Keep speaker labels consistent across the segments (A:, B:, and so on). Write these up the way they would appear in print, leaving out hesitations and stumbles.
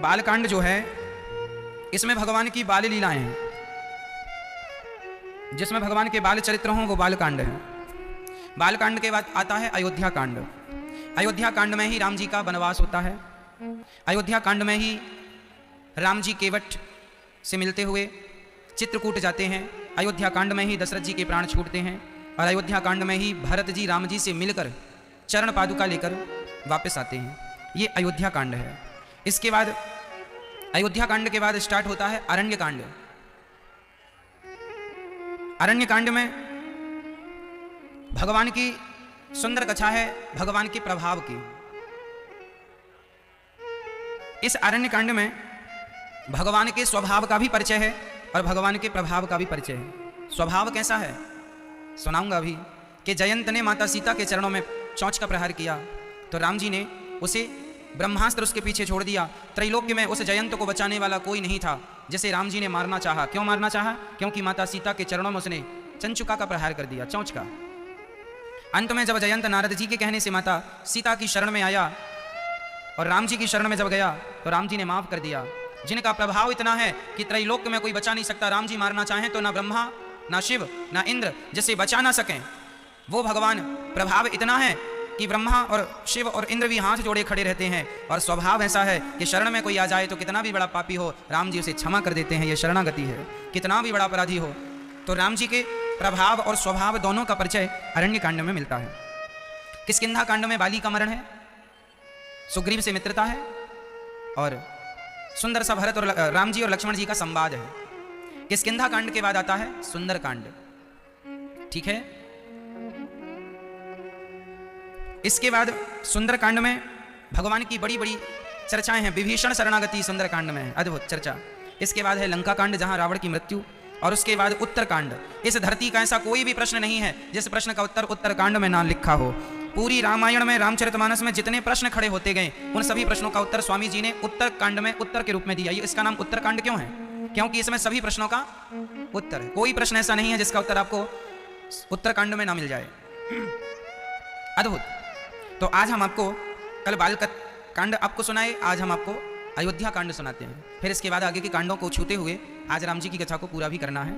A: बालकांड जो है इसमें भगवान की बाल लीलाएं हैं, जिसमें भगवान के बाल चरित्र हों वो बालकांड है। बालकांड के बाद आता है अयोध्या कांड। अयोध्या कांड में ही राम जी का वनवास होता है। अयोध्या कांड में ही राम जी केवट से मिलते हुए चित्रकूट जाते हैं। अयोध्या कांड में ही दशरथ जी के प्राण छूटते हैं और अयोध्या कांड में ही भरत जी राम जी से मिलकर चरण पादुका लेकर वापस आते हैं। ये अयोध्या कांड है। इसके बाद अयोध्या कांड के बाद स्टार्ट होता है अरण्य कांड। अरण्य कांड में भगवान की सुंदर कथा है, भगवान के प्रभाव की। इस अरण्य कांड में भगवान के स्वभाव का भी परिचय है और भगवान के प्रभाव का भी परिचय है। स्वभाव कैसा है सुनाऊंगा अभी कि जयंत ने माता सीता के चरणों में चोंच का प्रहार किया तो राम जी ने उसे ब्रह्मास्त्र उसके पीछे छोड़ दिया। त्रैलोक्य में उस जयंत को बचाने वाला कोई नहीं था जिसे राम जी ने मारना चाहा। क्यों मारना चाहा? क्योंकि माता सीता के चरणों में उसने चंचुका का प्रहार कर दिया, चोंच का। अंत में जब जयंत नारद जी के कहने से माता सीता की शरण में आया और राम जी की शरण में जब गया तो राम जी ने माफ कर दिया। जिनका प्रभाव इतना है कि त्रैलोक्य में कोई बचा नहीं सकता। राम जी मारना चाहें तो ना ब्रह्मा ना शिव ना इंद्र जिसे बचा ना सकें, वो भगवान प्रभाव इतना है कि ब्रह्मा और शिव और इंद्र भी हाथ जोड़े खड़े रहते हैं। और स्वभाव ऐसा है कि शरण में कोई आ जाए तो कितना भी बड़ा पापी हो राम जी उसे क्षमा कर देते हैं। ये शरणागति है। कितना भी बड़ा अपराधी हो तो राम जी के प्रभाव और स्वभाव दोनों का परिचय अरण्य कांड में मिलता है। किष्किंधा कांड में बाली का मरण है, सुग्रीव से मित्रता है और सुंदर सा भरत और राम जी और लक्ष्मण जी का संवाद है। किष्किंधा कांड के बाद आता है सुंदर कांड। ठीक है, इसके बाद सुंदर कांड में भगवान की बड़ी बड़ी चर्चाएं हैं। विभीषण शरणागति सुंदर कांड में है, अद्भुत चर्चा। इसके बाद है लंका कांड जहां रावण की मृत्यु और उसके बाद उत्तर कांड। इस धरती का ऐसा कोई भी प्रश्न नहीं है जिस प्रश्न का उत्तर उत्तर कांड में ना लिखा हो। पूरी रामायण में रामचरितमानस में जितने प्रश्न खड़े होते गए उन सभी प्रश्नों का उत्तर स्वामी जी ने उत्तर कांड में उत्तर के रूप में दिया। इसका नाम उत्तर कांड क्यों है? क्योंकि इसमें सभी प्रश्नों का उत्तर है। कोई प्रश्न ऐसा नहीं है जिसका उत्तर आपको उत्तर कांड में ना मिल जाए। अद्भुत। तो आज हम आपको कल बाल कांड आपको सुनाए, आज हम आपको अयोध्या कांड सुनाते हैं। फिर इसके बाद आगे के कांडों को छूते हुए आज राम जी की कथा को पूरा भी करना है।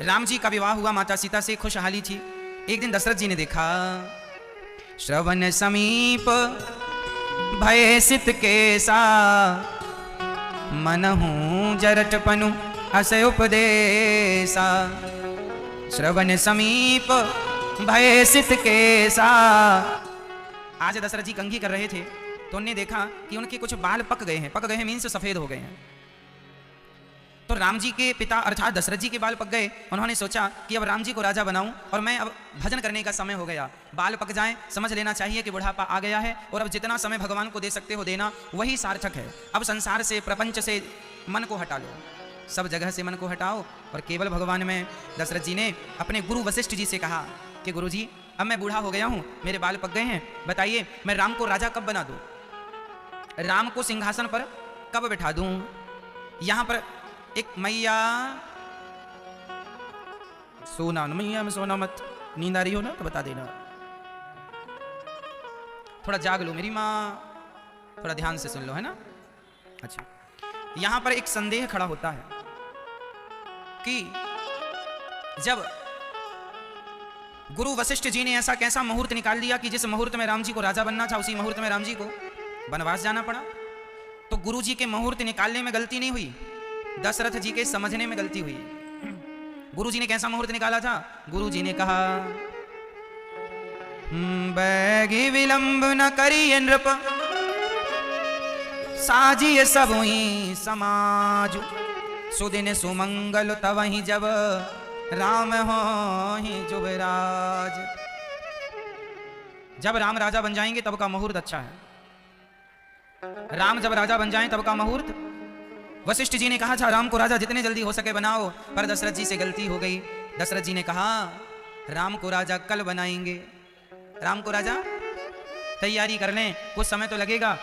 A: राम जी का विवाह हुआ, माता सीता से खुशहाली थी। एक दिन दशरथ जी ने देखा श्रवण समीप भय सित केसा मनहु जरटपनु अस उपदेसा। श्रवण समीप भय सित केसा। आज दशरथ जी कंघी कर रहे थे तो उन्होंने देखा कि उनके कुछ बाल पक गए हैं। पक गए हैं मीन्स सफेद हो गए हैं। तो राम जी के पिता अर्थात दशरथ जी के बाल पक गए। उन्होंने सोचा कि अब राम जी को राजा बनाऊं और मैं अब भजन करने का समय हो गया। बाल पक जाएं, समझ लेना चाहिए कि बुढ़ापा आ गया है और अब जितना समय भगवान को दे सकते हो देना, वही सार्थक है। अब संसार से प्रपंच से मन को हटा लो, सब जगह से मन को हटाओ और केवल भगवान में। दशरथ जी ने अपने गुरु वशिष्ठ जी से कहा कि गुरु जी अब मैं बूढ़ा हो गया हूँ, मेरे बाल पक गए हैं, बताइए मैं राम को राजा कब बना दूं, राम को सिंहासन पर कब बैठा दूं। यहां पर एक मैया सोना, मैया में सोना मत, नींद आ रही हो ना तो बता देना, थोड़ा जाग लो मेरी माँ, थोड़ा ध्यान से सुन लो, है ना। अच्छा, यहां पर एक संदेह खड़ा होता है कि जब गुरु वशिष्ठ जी ने ऐसा कैसा मुहूर्त निकाल दिया कि जिस मुहूर्त में राम जी को राजा बनना था उसी मुहूर्त में राम जी को वनवास जाना पड़ा। तो गुरु जी के मुहूर्त निकालने में गलती नहीं हुई, दशरथ जी के समझने में गलती हुई। गुरु जी ने कैसा मुहूर्त निकाला था? गुरु जी ने कहा बैगी विलंब न करिए नृप साजिए सबुई समाज सुदिन सुमंगल तवहि जब राम हो ही जुबराज। जब राम राजा बन जाएंगे तब का मुहूर्त अच्छा है। राम जब राजा बन जाएं तब का मुहूर्त। वशिष्ठ जी ने कहा था राम को राजा जितने जल्दी हो सके बनाओ, पर दशरथ जी से गलती हो गई। दशरथ जी ने कहा राम को राजा कल बनाएंगे, राम को राजा तैयारी कर लें, कुछ समय तो लगेगा।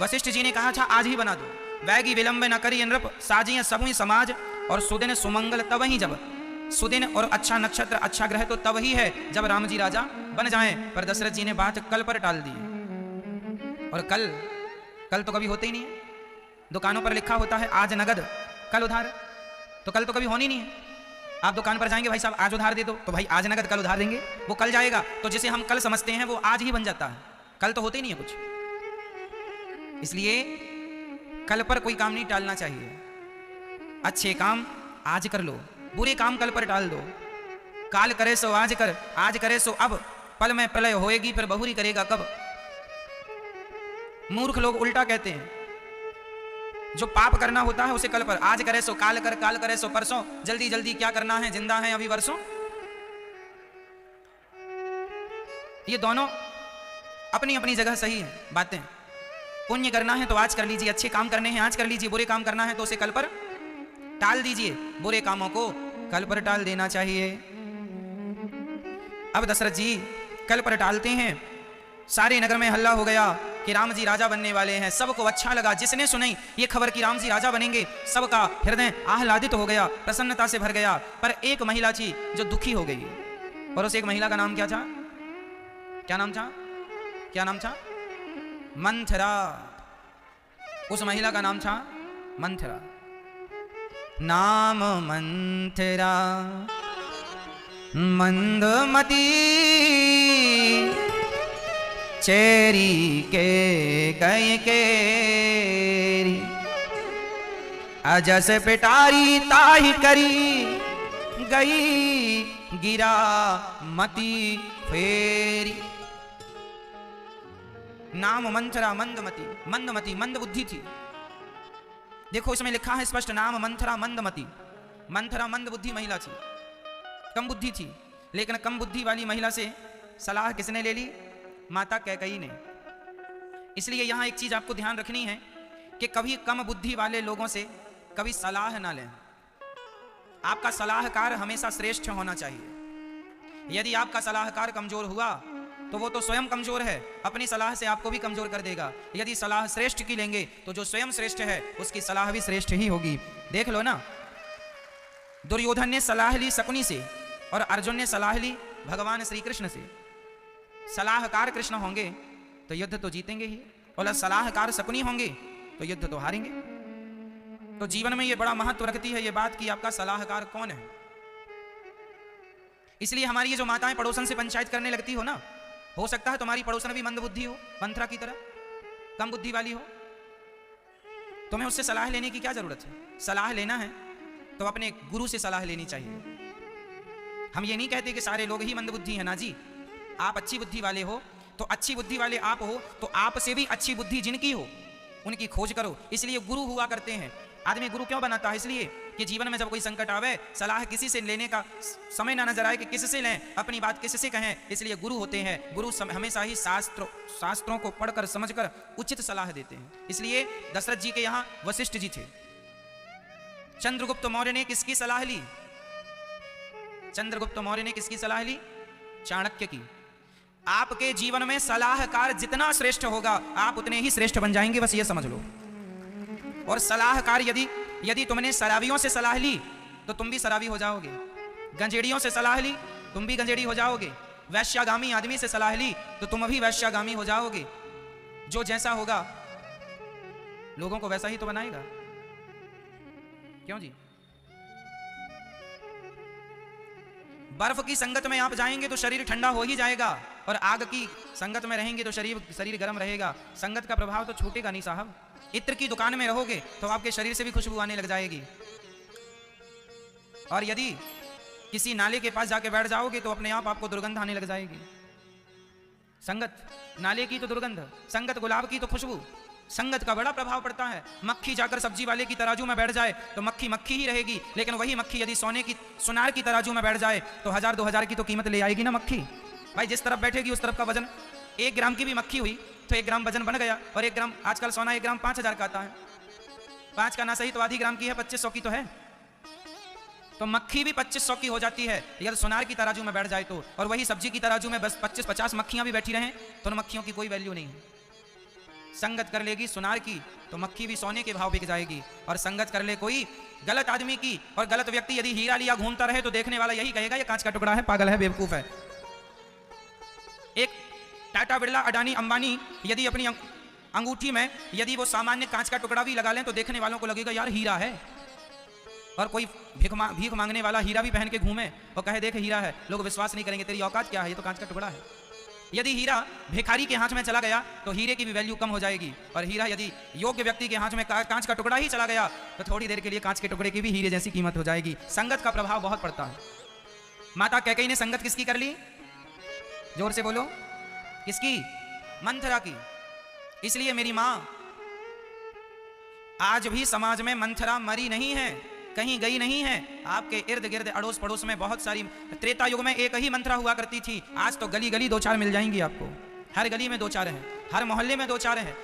A: वशिष्ठ जी ने कहा था आज ही बना दो। वैगी विलंब न करिए नृप साजिए सबुई समाज और सुदिन सुमंगल तब ही जब। सुदिन और अच्छा नक्षत्र अच्छा ग्रह तो तब ही है जब राम जी राजा बन जाएं। पर दशरथ जी ने बात कल पर टाल दी और कल कल तो कभी होते ही नहीं है। दुकानों पर लिखा होता है आज नगद कल उधार, तो कल तो कभी होनी नहीं है। आप दुकान पर जाएंगे, भाई साहब आज उधार दे दो, तो भाई आज नगद कल उधार देंगे, वो कल जाएगा। तो जिसे हम कल समझते हैं वो आज ही बन जाता है, कल तो होते ही नहीं है कुछ। इसलिए कल पर कोई काम नहीं टालना चाहिए। अच्छे काम आज कर लो, बुरे काम कल पर टाल दो। काल करे सो आज कर, आज करे सो अब, पल में प्रलय होएगी फिर बहुरी करेगा कब। मूर्ख लोग उल्टा कहते हैं, जो पाप करना होता है उसे कल पर, आज करे सो काल कर, काल करे सो परसों, जल्दी जल्दी क्या करना है, जिंदा है अभी वर्षों। ये दोनों अपनी अपनी जगह सही है बातें। पुण्य करना है तो आज कर लीजिए, अच्छे काम करने हैं आज कर लीजिए, बुरे काम करना है तो उसे कल पर टाल दीजिए। बुरे कामों को कल पर टाल देना चाहिए। अब दशरथ जी कल पर टालते हैं। सारे नगर में हल्ला हो गया कि राम जी राजा बनने वाले हैं। सबको अच्छा लगा, जिसने सुनी ये खबर कि राम जी राजा बनेंगे, सबका हृदय आह्लादित हो गया, प्रसन्नता से भर गया। पर एक महिला थी जो दुखी हो गई, और उस एक महिला का नाम क्या था? क्या नाम था? क्या नाम था? मंथरा। उस महिला का नाम था मंथरा। नाम मंथरा मंदमती, चेरी के गए केरी, अजस पिटारी ताही करी, गई गिरा मती फेरी। नाम मंथरा मंदमती, मंदमती मंद बुद्धि थी। देखो इसमें लिखा है स्पष्ट, नाम मंथरा मंदमती। मंथरा मंद बुद्धि महिला थी, कम बुद्धि थी। लेकिन कम बुद्धि वाली महिला से सलाह किसने ले ली? माता कैकेयी ने। इसलिए यहां एक चीज आपको ध्यान रखनी है कि कभी कम बुद्धि वाले लोगों से कभी सलाह ना लें। आपका सलाहकार हमेशा श्रेष्ठ होना चाहिए। यदि आपका सलाहकार कमजोर हुआ तो वो तो स्वयं कमजोर है, अपनी सलाह से आपको भी कमजोर कर देगा। यदि सलाह श्रेष्ठ की लेंगे तो जो स्वयं श्रेष्ठ है उसकी सलाह भी श्रेष्ठ ही होगी। देख लो ना, दुर्योधन ने सलाह ली शकुनी से और अर्जुन ने सलाह ली भगवान श्री कृष्ण से। सलाहकार कृष्ण होंगे तो युद्ध तो जीतेंगे ही, और सलाहकार शकुनी होंगे तो युद्ध तो हारेंगे। तो जीवन में ये बड़ा महत्व रखती है ये बात कि आपका सलाहकार कौन है। इसलिए हमारी ये जो माताएं पड़ोसन से पंचायत करने लगती हो ना, हो सकता है तुम्हारी पड़ोसन भी मंद बुद्धि हो, मंथरा की तरह कम बुद्धि वाली हो। तुम्हें उससे सलाह लेने की क्या जरूरत है? सलाह लेना है तो अपने गुरु से सलाह लेनी चाहिए। हम ये नहीं कहते कि सारे लोग ही मंद बुद्धि हैं ना जी। आप अच्छी बुद्धि वाले हो तो अच्छी बुद्धि वाले आप हो तो आपसे भी अच्छी बुद्धि जिनकी हो उनकी खोज करो। इसलिए गुरु हुआ करते हैं। आदमी गुरु क्यों बनाता है? इसलिए कि जीवन में जब कोई संकट आवे, सलाह किसी से लेने का समय ना नजर आए कि किससे लें, अपनी बात किससे कहें, इसलिए गुरु होते हैं। गुरु हमेशा ही शास्त्रों को पढ़कर समझकर उचित सलाह देते हैं। इसलिए दशरथ जी के यहाँ वशिष्ठ जी थे। चंद्रगुप्त मौर्य ने किसकी सलाह ली? चंद्रगुप्त मौर्य ने किसकी सलाह ली? चाणक्य की। आपके जीवन में सलाहकार जितना श्रेष्ठ होगा आप उतने ही श्रेष्ठ बन जाएंगे, बस ये समझ लो। और सलाहकार यदि तुमने शराबियों से सलाह ली तो तुम भी शराबी हो जाओगे, गंजेड़ियों से सलाह ली तुम भी गंजेड़ी हो जाओगे, वैश्यागामी आदमी से सलाह ली तो तुम भी वैश्यागामी हो जाओगे। जो जैसा होगा लोगों को वैसा ही तो बनाएगा। क्यों जी? बर्फ की संगत में आप जाएंगे तो शरीर ठंडा हो ही जाएगा, और आग की संगत में रहेंगे तो शरीर गर्म रहेगा। संगत का प्रभाव तो छूटेगा नहीं साहब। इत्र की दुकान में रहोगे तो आपके शरीर से भी खुशबू आने लग जाएगी, और यदि किसी नाले के पास जाके बैठ जाओगे तो अपने आप आपको दुर्गंध आने लग जाएगी। संगत नाले की तो दुर्गंध, संगत गुलाब की तो खुशबू। संगत का बड़ा प्रभाव पड़ता है। मक्खी जाकर सब्जी वाले की तराजू में बैठ जाए तो मक्खी मक्खी ही रहेगी, लेकिन वही मक्खी यदि सुनार की तराजू में बैठ जाए तो 1000-2000 की तो कीमत ले आएगी ना मक्खी। भाई जिस तरफ बैठेगी उस तरफ का वजन। 1 ग्राम की भी मक्खी हुई तो 1 ग्राम वजन बन गया। और 1 ग्राम आजकल सोना 1 ग्राम 5000 का आता है। 5 का ना सही तो आधी ग्राम की है, 2500 की तो है। तो मक्खी भी 2500 की हो जाती है यदि सुनार की तराजू में बैठ जाए तो। और वही सब्जी की तराजू में बस 25-50 मक्खियां भी बैठी रहें तो उन मक्खियों की कोई वैल्यू नहीं है। संगत कर लेगी सुनार की तो मक्खी भी सोने के भाव बिक जाएगी। और संगत कर ले कोई गलत आदमी की और गलत व्यक्ति यदि हीरा लिया घूमता रहे तो देखने वाला यही कहेगा ये कांच का टुकड़ा है, पागल है, बेवकूफ है। एक टाटा बिरला, अडानी, अंबानी यदि अपनी अंगूठी में यदि वो सामान्य कांच का टुकड़ा भी लगा लें तो देखने वालों को लगेगा यार हीरा है। और कोई भीख मांगने वाला हीरा भी पहन के घूमे और कहे देख हीरा है, लोग विश्वास नहीं करेंगे, तेरी औकात क्या है, ये तो कांच का टुकड़ा है। यदि हीरा भिखारी के हाथ में चला गया तो हीरे की भी वैल्यू कम हो जाएगी, और हीरा यदि योग्य व्यक्ति के हाथ में कांच का टुकड़ा ही चला गया तो थोड़ी देर के लिए कांच के टुकड़े की भी हीरे जैसी कीमत हो जाएगी। संगत का प्रभाव बहुत पड़ता है। माता कैकेयी ने संगत किसकी कर ली? जोर से बोलो, किसकी? मंथरा की। इसलिए मेरी मां, आज भी समाज में मंथरा मरी नहीं है, कहीं गई नहीं है। आपके इर्द गिर्द अड़ोस पड़ोस में बहुत सारी, त्रेता युग में एक ही मंथरा हुआ करती थी, आज तो गली गली दो चार मिल जाएंगी आपको। हर गली में दो चार हैं, हर मोहल्ले में दो चार हैं।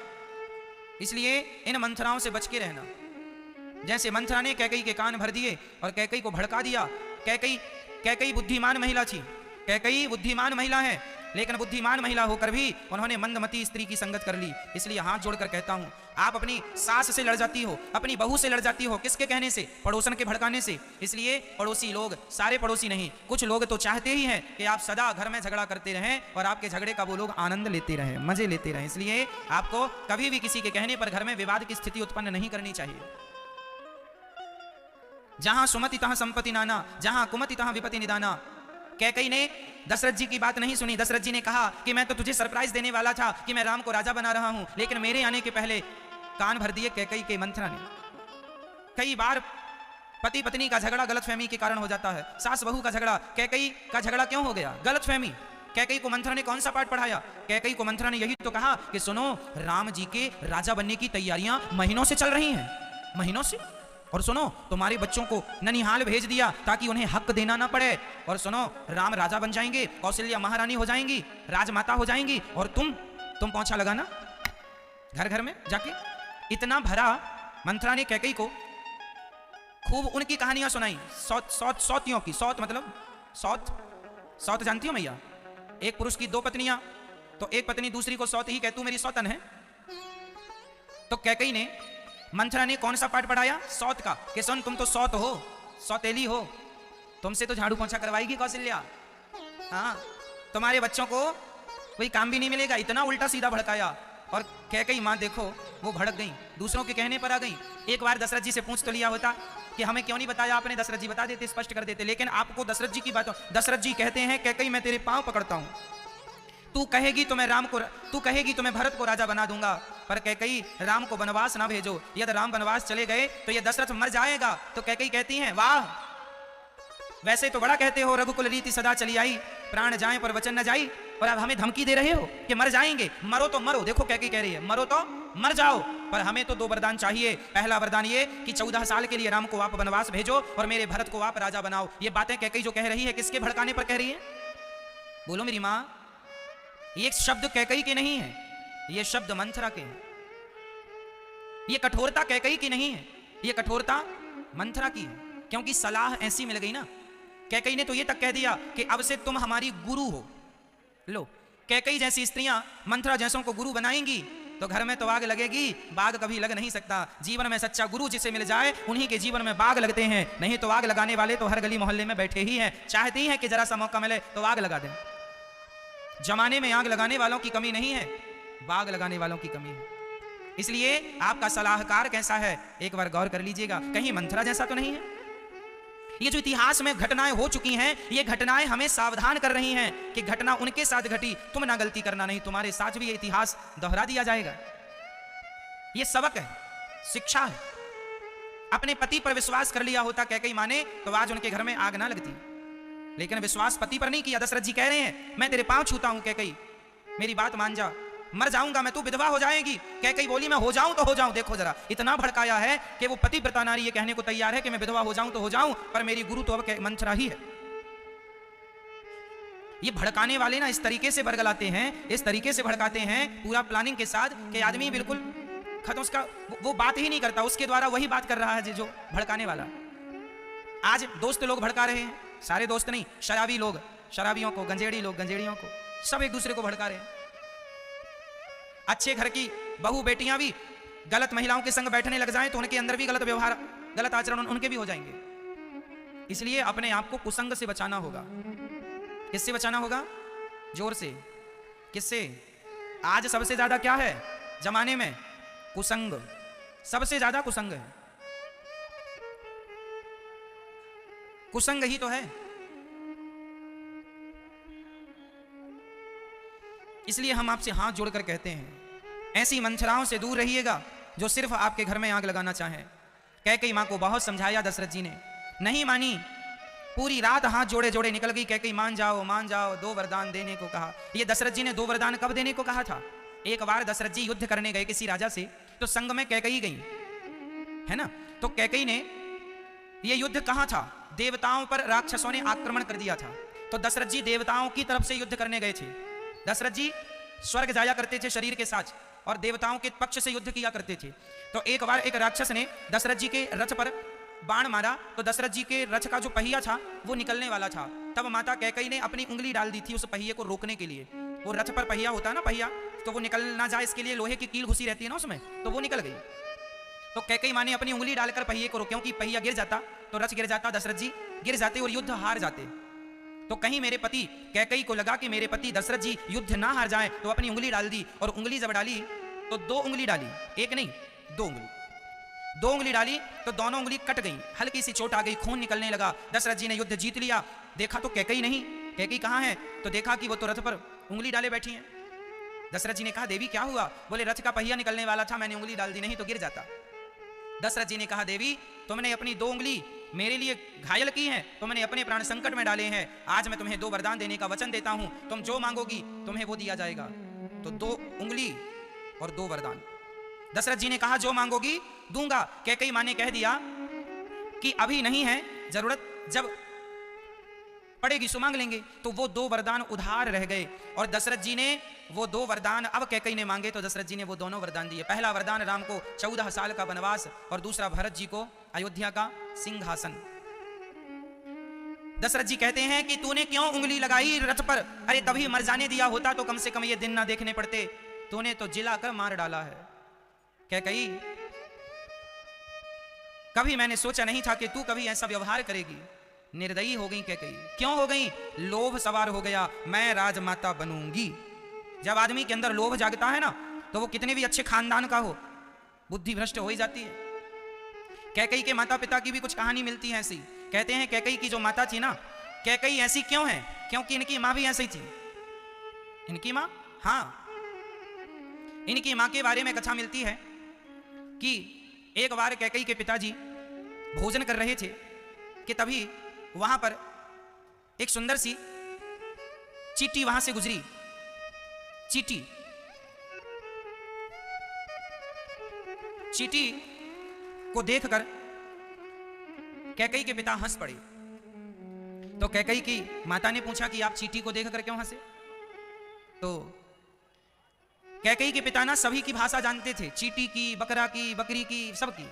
A: इसलिए इन मंथराओं से बच के रहना। जैसे मंथरा ने कैकेयी के कान भर दिए और कैकेयी को भड़का दिया। कैकेयी बुद्धिमान महिला थी, कैकेयी बुद्धिमान महिला है, लेकिन बुद्धिमान महिला होकर भी उन्होंने मंदमती स्त्री की संगत कर ली। इसलिए हाथ जोड़कर कहता हूं, आप अपनी सास से लड़ जाती हो, अपनी बहू से लड़ जाती हो, किसके कहने से? पड़ोसन के भड़काने से। इसलिए पड़ोसी लोग, सारे पड़ोसी नहीं, कुछ लोग तो चाहते ही हैं कि आप सदा घर में झगड़ा करते रहें और आपके झगड़े का वो लोग आनंद लेते रहें, मजे लेते रहें। इसलिए आपको कभी भी किसी के कहने पर घर में विवाद की स्थिति उत्पन्न नहीं करनी चाहिए। जहां सुमति तहां संपत्ति नाना, जहां कुमति तहां विपत्ति निदाना। कैकेयी ने दशरथ जी की बात नहीं सुनी। दशरथ जी ने कहा कि मैं तो तुझे सरप्राइज देने वाला था कि मैं राम को राजा बना रहा हूं, लेकिन मेरे आने के पहले कान भर दिए कैकेयी के मंथरा ने। कई बार पति पत्नी का झगड़ा गलतफहमी के कारण हो जाता है। सास बहू का झगड़ा, कैकेयी का झगड़ा क्यों हो गया? गलतफहमी। कैकेयी को मंथरा ने कौन सा पाठ पढ़ाया? कैकेयी को मंथरा ने यही तो कहा कि सुनो, राम जी के राजा बनने की तैयारियां महीनों से चल रही हैं, महीनों से। और सुनो, तुम्हारे बच्चों को ननिहाल भेज दिया ताकि उन्हें हक देना ना पड़े। और सुनो, राम राजा बन जाएंगे, कौशल्या महारानी हो जाएंगी, राजमाता हो जाएंगी, और तुम पहुंचा लगाना घर घर में जाके। इतना भरा मंथरा ने कैकेयी को खूब उनकी कहानियां सुनाई, सौतियों की। सौत मतलब सौत जानती हो मैया? एक पुरुष की दो पत्नियां, तो एक पत्नी दूसरी को सौत ही कह, तू मेरी सौतन है। तो कैकेयी ने, मंथरा ने कौन सा पाठ पढ़ाया? सौत का, कि सुन, तुम तो सौत हो, सौतेली हो, तुमसे तो झाड़ू पोंछा करवाएगी कौशल्या। हाँ, तुम्हारे बच्चों को कोई काम भी नहीं मिलेगा। इतना उल्टा सीधा भड़काया। और कैकेयी मां देखो, वो भड़क गई, दूसरों के कहने पर आ गई। एक बार दशरथ जी से पूछ तो लिया होता कि हमें क्यों नहीं बताया आपने, दशरथ जी बता देते, स्पष्ट कर देते। लेकिन आपको दशरथ जी की बात, दशरथ जी कहते हैं कैकेयी मैं तेरे पांव पकड़ता हूं, तू कहेगी तो मैं भरत को राजा बना दूंगा, पर कैकेयी राम को वनवास ना भेजो। यदि राम वनवास चले गए तो ये दशरथ मर जाएगा। तो कैकेयी कहती हैं, वाह, वैसे तो बड़ा कहते हो रघुकुल रीति सदा चली आई, प्राण जाए पर वचन न जाई, और अब हमें धमकी दे रहे हो कि मर जाएंगे। मरो तो मरो, देखो कैकेयी कह रही है, मरो तो मर जाओ, पर हमें तो दो वरदान चाहिए। पहला वरदान ये कि 14 साल के लिए राम को आप वनवास भेजो और मेरे भरत को आप राजा बनाओ। ये बातें कैकेयी जो कह रही है, किसके भड़काने पर कह रही है? बोलो मेरी मां। ये शब्द कैकेयी के नहीं है, ये शब्द मंथरा के हैं। ये कठोरता कैकेयी की नहीं है, ये कठोरता मंथरा की है। क्योंकि सलाह ऐसी मिल गई ना। कैकेयी ने तो ये तक कह दिया कि अब से तुम हमारी गुरु हो। लो, कैकेयी जैसी स्त्रियां मंथरा जैसों को गुरु बनाएंगी तो घर में तो आग लगेगी, बाग कभी लग नहीं सकता। जीवन में सच्चा गुरु जिसे मिल जाए उन्हीं के जीवन में बाग लगते हैं, नहीं तो आग लगाने वाले तो हर गली मोहल्ले में बैठे ही हैं, चाहते ही हैं कि जरा सा मौका मिले तो आग लगा दें। जमाने में आग लगाने वालों की कमी नहीं है, बाग लगाने वालों की कमी है। इसलिए आपका सलाहकार कैसा है, एक बार गौर कर लीजिएगा, कहीं मंथरा जैसा तो नहीं है। ये जो इतिहास में घटनाएं हो चुकी हैं, ये घटनाएं हमें सावधान कर रही हैं कि घटना उनके साथ घटी, तुम ना गलती करना, नहीं तुम्हारे साथ भी ये इतिहास दोहरा दिया जाएगा। ये सबक है, शिक्षा है। अपने पति पर विश्वास कर लिया होता कैकेयी मां ने तो आज उनके घर में आग ना लगती, लेकिन विश्वास पति पर नहीं किया। दशरथ जी कह रहे हैं, मैं तेरे पांव छूता हूं कैकेयी, मेरी बात मान जा, मर जाऊंगा मैं, तू विधवा हो जाएगी। कैकेयी बोली, मैं हो जाऊं तो हो जाऊं। देखो जरा, इतना भड़काया है कि वो पतिव्रता नारी ये कहने को तैयार है कि मैं विधवा हो जाऊं तो हो जाऊं, पर मेरी गुरु तो अब मंथरा ही है। ये भड़काने वाले ना इस तरीके से बरगलाते हैं, इस तरीके से भड़काते हैं पूरा प्लानिंग के साथ कि आदमी बिल्कुल खत्म, उसका वो बात ही नहीं करता, उसके द्वारा वही बात कर रहा है जो भड़काने वाला। आज दोस्त लोग भड़का रहे हैं, सारे दोस्त नहीं, शराबी लोग शराबियों को, गंजेड़ी लोग गंजेड़ियों को, सब एक दूसरे को भड़का रहे हैं। अच्छे घर की बहू बेटियां भी गलत महिलाओं के संग बैठने लग जाएं तो उनके अंदर भी गलत व्यवहार, गलत आचरण उनके भी हो जाएंगे। इसलिए अपने आप को कुसंग से बचाना होगा। किससे बचाना होगा? जोर से। किससे? आज सबसे ज्यादा क्या है? जमाने में कुसंग सबसे ज्यादा कुसंग है, कुसंग ही तो है। इसलिए हम आपसे हाथ जोड़कर कहते हैं ऐसी मंथराओं से दूर रहिएगा जो सिर्फ आपके घर में आग लगाना चाहे। कैकेयी मां को बहुत समझाया दशरथ जी ने, नहीं मानी। पूरी रात हाथ जोड़े जोड़े निकल गई। कैकेयी मान जाओ मान जाओ, 2 वरदान देने को कहा। ये दशरथ जी ने 2 वरदान कब देने को कहा था? एक बार दशरथ जी युद्ध करने गए किसी राजा से, तो संग में कैकेयी गई, है ना। तो कैकेयी ने ये युद्ध कहा था, देवताओं पर राक्षसों ने आक्रमण कर दिया था। तो दशरथ जी देवताओं की तरफ से युद्ध करने गए थे। दशरथ जी स्वर्ग जाया करते थे शरीर के साथ और देवताओं के पक्ष से युद्ध किया करते थे। तो एक बार एक राक्षस ने दशरथ जी के रथ पर बाण मारा, तो दशरथ जी के रथ का जो पहिया था वो निकलने वाला था। तब माता कैकेयी ने अपनी उंगली डाल दी थी उस पहिए को रोकने के लिए। वो रथ पर पहिया होता है ना, पहिया, तो वो निकल ना जाए इसके लिए लोहे की कील घुसी रहती है ना उसमें, तो वो निकल गई। तो कैकेयी मां ने अपनी उंगली डालकर पहिए को रोका, क्योंकि पहिया गिर जाता तो रथ गिर जाता, दशरथ जी गिर जाते और युद्ध हार जाते। तो कहीं मेरे पति कैकेयी को लगा कि मेरे पति दशरथ जी युद्ध ना हार जाए, तो अपनी उंगली डाल दी। और उंगली जब डाली तो 2 उंगली डाली, एक नहीं 2 उंगली, 2 उंगली डाली तो दोनों उंगली कट गई, हल्की सी चोट आ गई, खून निकलने लगा। दशरथ जी ने युद्ध जीत लिया। देखा तो कैकेयी नहीं, कैकेयी कहाँ है? तो देखा कि वो तो रथ पर उंगली डाले बैठी हैं। दशरथ जी ने कहा देवी क्या हुआ? बोले रथ का पहिया निकलने वाला था, मैंने उंगली डाल दी, नहीं तो गिर जाता। दशरथ जी ने कहा देवी तुमने अपनी 2 उंगली मेरे लिए घायल की हैं, तुमने अपने प्राण संकट में डाले हैं। आज मैं तुम्हें 2 वरदान देने का वचन देता हूं, तुम जो मांगोगी तुम्हें वो दिया जाएगा। तो 2 उंगली और 2 वरदान। दशरथ जी ने कहा जो मांगोगी दूंगा। कैकेयी मां ने कह दिया कि अभी नहीं है जरूरत, जब पड़ेगी सो मांग लेंगे। तो वो 2 वरदान उधार रह गए और दशरथ जी ने वो 2 वरदान अब कैकेयी ने मांगे, तो दशरथ जी ने वो दोनों वरदान दिए। पहला वरदान राम को 14 साल का वनवास और दूसरा भरत जी को अयोध्या का सिंहासन। दशरथ जी कहते हैं कि तूने क्यों उंगली लगाई रथ पर? अरे तभी मर जाने दिया होता तो कम से कम ये दिन ना देखने पड़ते, तूने तो जिला कर मार डाला है। कैकेयी कभी मैंने सोचा नहीं था कि तू कभी ऐसा व्यवहार करेगी। निर्दयी हो गई कैकेयी। क्यों हो गई? लोभ सवार हो गया, मैं राजमाता बनूंगी। जब आदमी के अंदर लोभ जागता है ना, तो वो कितने भी अच्छे खानदान का हो, बुद्धि भ्रष्ट हो ही जाती है। कैकेयी के माता पिता की भी कुछ कहानी मिलती है ऐसी। कहते हैं कैकेयी की जो माता थी ना, कैकेयी ऐसी क्यों है? क्योंकि इनकी मां भी ऐसी थी। इनकी मां, हाँ, इनकी मां के बारे में कथा मिलती है कि एक बार कैकेयी के पिताजी भोजन कर रहे थे कि तभी वहां पर एक सुंदर सी चींटी वहां से गुजरी। चींटी को देखकर कैकेयी के पिता हंस पड़े। तो कैकेयी की माता ने पूछा कि आप चींटी को देखकर क्यों हंसे? तो कैकेयी के पिता ना सभी की भाषा जानते थे, चींटी की, बकरा की, बकरी की, सबकी।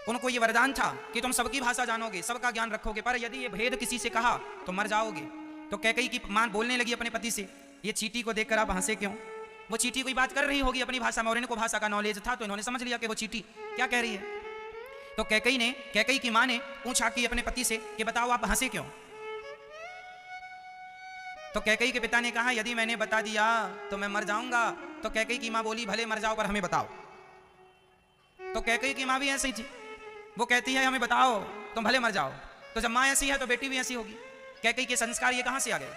A: उनको ये वरदान था कि तुम सबकी भाषा जानोगे, सबका ज्ञान रखोगे, पर यदि ये भेद किसी से कहा तो मर जाओगे। तो कैकेयी की मां बोलने लगी अपने पति से, ये चींटी को देखकर आप हंसे क्यों? वो चींटी कोई बात कर रही होगी अपनी भाषा में और इनको भाषा का नॉलेज था, तो इन्होंने समझ लिया कि वो चींटी क्या कह रही है। तो कैकेयी की मां ने पूछा कि अपने पति से कि बताओ आप हंसे क्यों? तो कैकेयी के पिता ने कहा यदि मैंने बता दिया तो मैं मर जाऊंगा। तो कैकेयी की मां बोली भले मर जाओ पर हमें बताओ। तो कैकेयी की मां भी ऐसी थी, वो कहती है हमें बताओ तुम भले मर जाओ। तो जब मां ऐसी है तो बेटी भी ऐसी होगी। कैकेयी के संस्कार ये कहां से आ गए?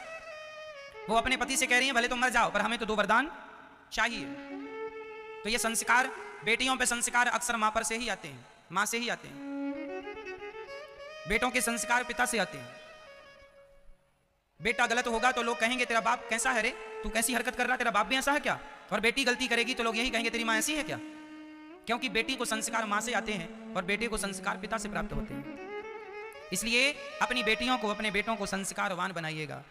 A: वो अपने पति से कह रही है भले तुम मर जाओ पर हमें तो 2 वरदान चाहिए। तो ये संस्कार, बेटियों पे संस्कार अक्सर मां पर से ही आते हैं, मां से ही आते हैं। बेटों के संस्कार पिता से आते हैं। बेटा गलत होगा तो लोग कहेंगे तेरा बाप कैसा है रे, तू कैसी हरकत कर रहा, तेरा बाप भी ऐसा है क्या? और बेटी गलती करेगी तो लोग यही कहेंगे तेरी मां ऐसी है क्या? क्योंकि बेटी को संस्कार मां से आते हैं और बेटे को संस्कार पिता से प्राप्त होते हैं। इसलिए अपनी बेटियों को, अपने बेटों को संस्कारवान बनाइएगा।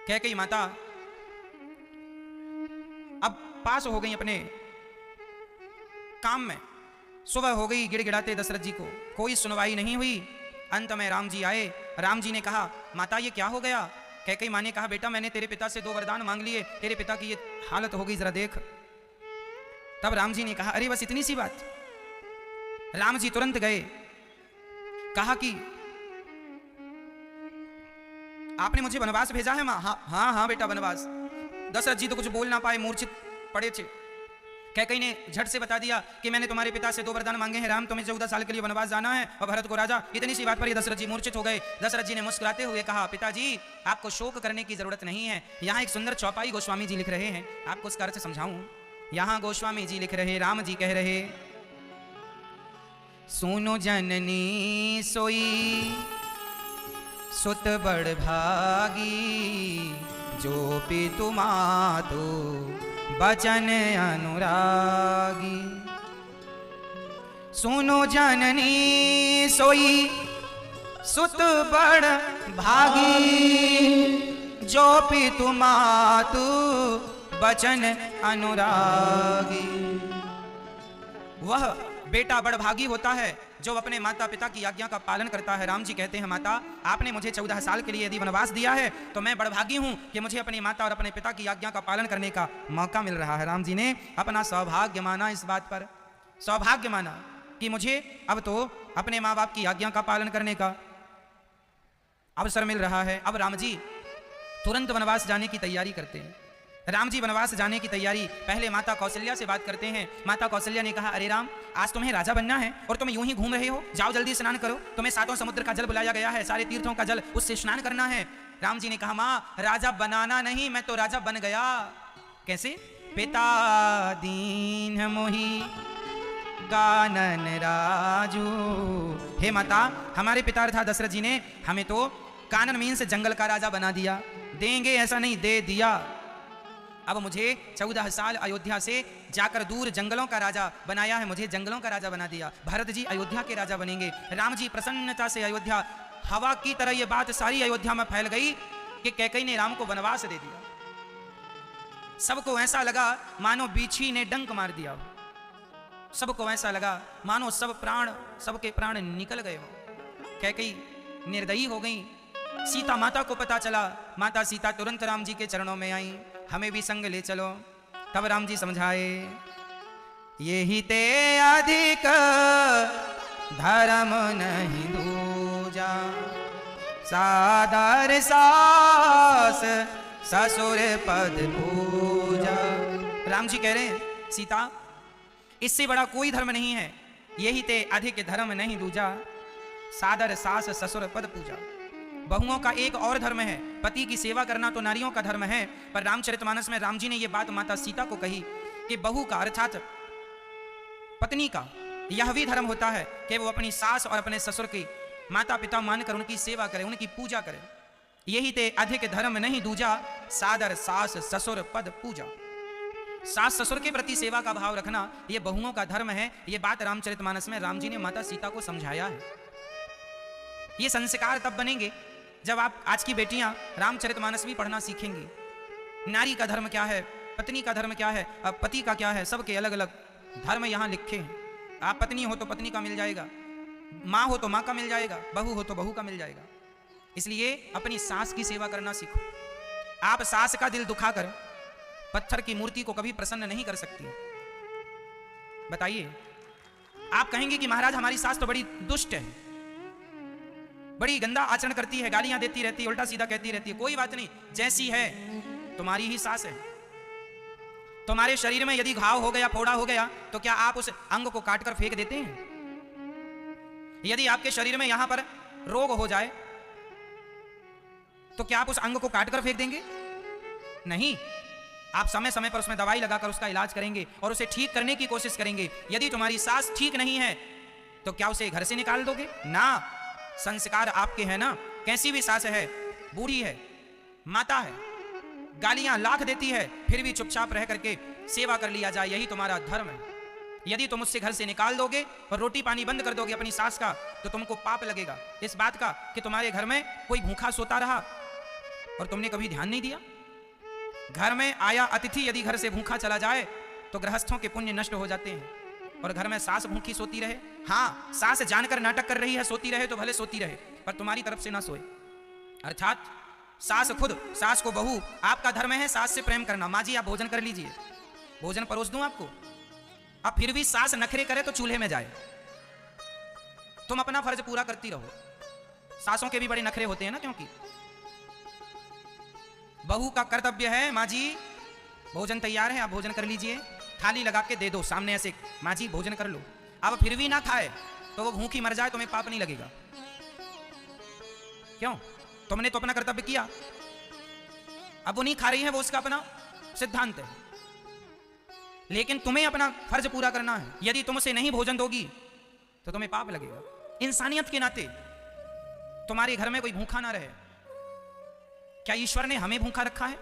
A: कैकेयी माता अब पास हो गई अपने काम में। सुबह हो गई, गिड़गिड़ाते दशरथ जी को कोई सुनवाई नहीं हुई। अंत में राम जी आए। राम जी ने कहा माता ये क्या हो गया? कैकेयी मां ने कहा बेटा मैंने तेरे पिता से 2 वरदान मांग लिए, तेरे पिता की ये हालत हो गई, जरा देख। तब राम जी ने कहा अरे बस इतनी सी बात? राम जी तुरंत गए, कहा कि आपने मुझे वनवास भेजा है माँ? हाँ हाँ हाँ बेटा वनवास। दशरथ जी तो कुछ बोल ना पाए, मूर्छित पड़े थे। कैकेयी ने झट से बता दिया कि मैंने तुम्हारे पिता से 2 वरदान मांगे हैं, राम तुम्हें 14 साल के लिए वनवास जाना है और भरत को राजा। इतनी सी बात पर ये दशरथ जी मूर्छित हो गए। दशरथ जी ने मुस्कुराते हुए कहा, पिताजी आपको शोक करने की जरूरत नहीं है। यहाँ एक सुंदर चौपाई गोस्वामी जी लिख रहे हैं, आपको उसका अर्थ समझाऊं। यहाँ गोस्वामी जी लिख रहे, राम जी कह रहे, सुनो जननी सोई सुत बड़ भागी, जो पितु मातु बचन अनुरागी। सुनो जननी सोई सुत बड़ भागी, जो पितु मातु बचन अनुरागी। वह बेटा बड़भागी होता है जो अपने माता पिता की आज्ञा का पालन करता है। राम जी कहते हैं, माता आपने मुझे 14 साल के लिए यदि वनवास दिया है तो मैं बड़भागी हूं कि मुझे अपनी माता और अपने पिता की आज्ञा का पालन करने का मौका मिल रहा है। राम जी ने अपना सौभाग्य माना, इस बात पर सौभाग्य माना कि मुझे अब तो अपने माँ बाप की आज्ञा का पालन करने का अवसर मिल रहा है। अब राम जी तुरंत वनवास जाने की तैयारी करते हैं। राम जी वनवास जाने की तैयारी पहले माता कौशल्या से बात करते हैं। माता कौशल्या ने कहा, अरे राम आज तुम्हें राजा बनना है और तुम यूं ही घूम रहे हो, जाओ जल्दी स्नान करो, तुम्हें 7 समुद्र का जल बुलाया गया है, सारे तीर्थों का जल, उससे स्नान करना है। राम जी ने कहा, माँ राजा बनाना नहीं, मैं तो राजा बन गया। कैसे? पिता दीन मोही गानन राजू। हे माता, हमारे पिता अर्थात दशरथ जी ने हमें तो कानन मीन्स जंगल का राजा बना दिया, देंगे ऐसा नहीं, दे दिया। अब मुझे 14 साल अयोध्या से जाकर दूर जंगलों का राजा बनाया है, मुझे जंगलों का राजा बना दिया। भरत जी अयोध्या के राजा बनेंगे। राम जी प्रसन्नता से अयोध्या, हवा की तरह ये बात सारी अयोध्या में फैल गई कि कैकेयी ने राम को वनवास दे दिया। सबको ऐसा लगा मानो बीछी ने डंक मार दिया हो, सबको ऐसा लगा मानो सबके प्राण निकल गए हो। कैकेयी निर्दयी हो गई। सीता माता को पता चला, माता सीता तुरंत राम जी के चरणों में आई, हमें भी संग ले चलो। तब राम जी समझाए, यही ते अधिक धर्म नहीं दूजा, सादर सास ससुर पद पूजा। राम जी कह रहे हैं, सीता इससे बड़ा कोई धर्म नहीं है, यही ते अधिक धर्म नहीं दूजा, सादर सास ससुर पद पूजा। बहुओं का एक और धर्म है, पति की सेवा करना तो नारियों का धर्म है। पर रामचरितमानस में राम जी ने यह बात माता सीता को कही कि बहू का अर्थात पत्नी का यह भी धर्म होता है कि वो अपनी सास और अपने ससुर की माता पिता मानकर उनकी सेवा करे, उनकी पूजा करे। यही ते अधिक धर्म नहीं दूजा, सादर सास ससुर पद पूजा। सास ससुर के प्रति सेवा का भाव रखना यह बहुओं का धर्म है। यह बात रामचरितमानस में राम जी ने माता सीता को समझाया है। ये संस्कार तब बनेंगे जब आप आज की बेटियां रामचरितमानस भी पढ़ना सीखेंगी। नारी का धर्म क्या है, पत्नी का धर्म क्या है, अब पति का क्या है, सबके अलग अलग धर्म यहाँ लिखे हैं। आप पत्नी हो तो पत्नी का मिल जाएगा, माँ हो तो माँ का मिल जाएगा, बहू हो तो बहू का मिल जाएगा। इसलिए अपनी सास की सेवा करना सीखो। आप सास का दिल दुखाकर पत्थर की मूर्ति को कभी प्रसन्न नहीं कर सकती। बताइए, आप कहेंगे कि महाराज हमारी सास तो बड़ी दुष्ट है, बड़ी गंदा आचरण करती है, गालियां देती रहती है, उल्टा सीधा कहती रहती है। कोई बात नहीं, जैसी है तुम्हारी ही सास है। तुम्हारे शरीर में यदि घाव हो गया, फोड़ा हो गया, तो क्या आप उस अंग को काटकर फेंक देते हैं? यदि आपके शरीर में यहां पर रोग हो जाए तो क्या आप उस अंग को काटकर फेंक देंगे? नहीं, आप समय समय पर उसमें दवाई लगाकर उसका इलाज करेंगे और उसे ठीक करने की कोशिश करेंगे। यदि तुम्हारी सास ठीक नहीं है तो क्या उसे घर से निकाल दोगे? ना, संस्कार आपके हैं ना। कैसी भी सास है, बूढ़ी है, माता है, गालियां लाख देती है, फिर भी चुपचाप रह करके सेवा कर लिया जाए, यही तुम्हारा धर्म है। यदि तुम उससे घर से निकाल दोगे और रोटी पानी बंद कर दोगे अपनी सास का, तो तुमको पाप लगेगा इस बात का कि तुम्हारे घर में कोई भूखा सोता रहा और तुमने कभी ध्यान नहीं दिया। घर में आया अतिथि यदि घर से भूखा चला जाए तो गृहस्थों के पुण्य नष्ट हो जाते हैं। और घर में सास भूखी सोती रहे, हाँ सास जानकर नाटक कर रही है, सोती रहे तो भले सोती रहे, पर तुम्हारी तरफ से ना सोए। अर्थात सास खुद, सास को बहू, आपका धर्म है सास से प्रेम करना। माँ जी आप भोजन कर लीजिए, भोजन परोस दूं आपको। अब फिर भी सास नखरे करे तो चूल्हे में जाए। तुम अपना फर्ज पूरा करती रहो। सासों के भी बड़े नखरे होते हैं ना, क्योंकि बहू का कर्तव्य है, माँ जी भोजन तैयार है, आप भोजन कर लीजिए, थाली लगा के दे दो सामने ऐसे, माँ जी भोजन कर लो। अब फिर भी ना खाए तो वो भूखी मर जाए, तुम्हें पाप नहीं लगेगा। क्यों? तुमने तो अपना कर्तव्य किया। अब वो नहीं खा रही है, वो उसका अपना सिद्धांत है, लेकिन तुम्हें अपना फर्ज पूरा करना है। यदि तुमसे नहीं भोजन दोगी तो तुम्हें पाप लगेगा। इंसानियत के नाते तुम्हारे घर में कोई भूखा ना रहे। क्या ईश्वर ने हमें भूखा रखा है?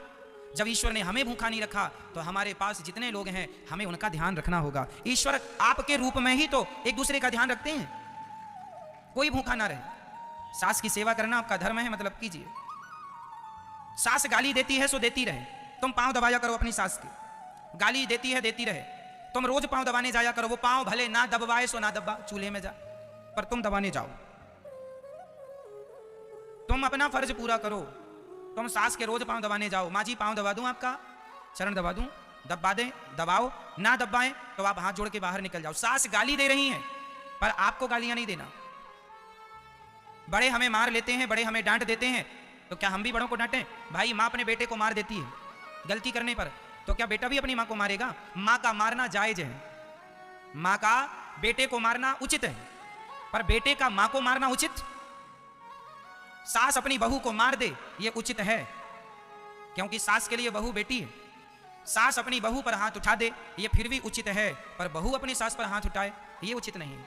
A: जब ईश्वर ने हमें भूखा नहीं रखा तो हमारे पास जितने लोग हैं हमें उनका ध्यान रखना होगा। ईश्वर आपके रूप में ही तो एक दूसरे का ध्यान रखते हैं। कोई भूखा ना रहे। सास की सेवा करना आपका धर्म है, मतलब कीजिए। सास गाली देती है सो देती रहे, तुम पांव दबाया करो अपनी सास के। गाली देती है, देती रहे, तुम रोज पांव दबाने जाया करो। वो पांव भले ना दबवाए सो ना दबा, चूल्हे में जा, पर तुम दबाने जाओ। तुम अपना फर्ज पूरा करो। तुम सास के रोज पांव दबाने जाओ। माँ जी पांव दबा दूं आपका, चरण दबा दूं, दबा दें, दबाओ, ना दबाएं तो आप हाथ जोड़ के बाहर निकल जाओ। सास गाली दे रही हैं पर आपको गालियां नहीं देना। बड़े हमें मार लेते हैं, बड़े हमें डांट देते हैं, तो क्या हम भी बड़ों को डांटें? भाई माँ अपने बेटे को मार देती है गलती करने पर, तो क्या बेटा भी अपनी माँ को मारेगा? माँ का मारना जायज है, माँ का बेटे को मारना उचित है, पर बेटे का माँ को मारना उचित? सास अपनी बहू को मार दे ये उचित है, क्योंकि सास के लिए बहू बेटी है। सास अपनी बहू पर हाथ उठा दे ये फिर भी उचित है, पर बहू अपनी सास पर हाथ उठाए ये उचित नहीं।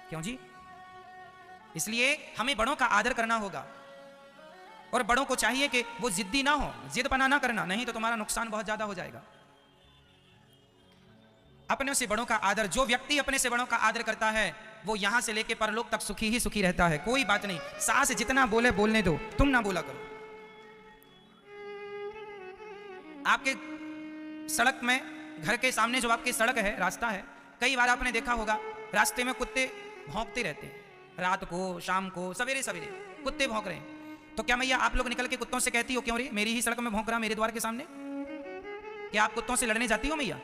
A: क्यों जी? इसलिए हमें बड़ों का आदर करना होगा, और बड़ों को चाहिए कि वो जिद्दी ना हो, जिदपना ना करना, नहीं तो तुम्हारा नुकसान बहुत ज्यादा हो जाएगा। अपने से बड़ों का आदर, जो व्यक्ति अपने से बड़ों का आदर करता है वो यहां से लेकर परलोक तक सुखी ही सुखी रहता है। कोई बात नहीं, सास जितना बोले बोलने दो, तुम ना बोला करो। आपके सड़क में, घर के सामने जो आपकी सड़क है, रास्ता है, कई बार आपने देखा होगा रास्ते में कुत्ते भौंकते रहते हैं। रात को, शाम को, सवेरे सवेरे कुत्ते भौंक रहे हैं, तो क्या मैया आप लोग निकल के कुत्तों से कहती हो क्यों रे मेरी ही सड़क में भौंक रहा, मेरे द्वार के सामने? क्या आप कुत्तों से लड़ने जाती हो मैया?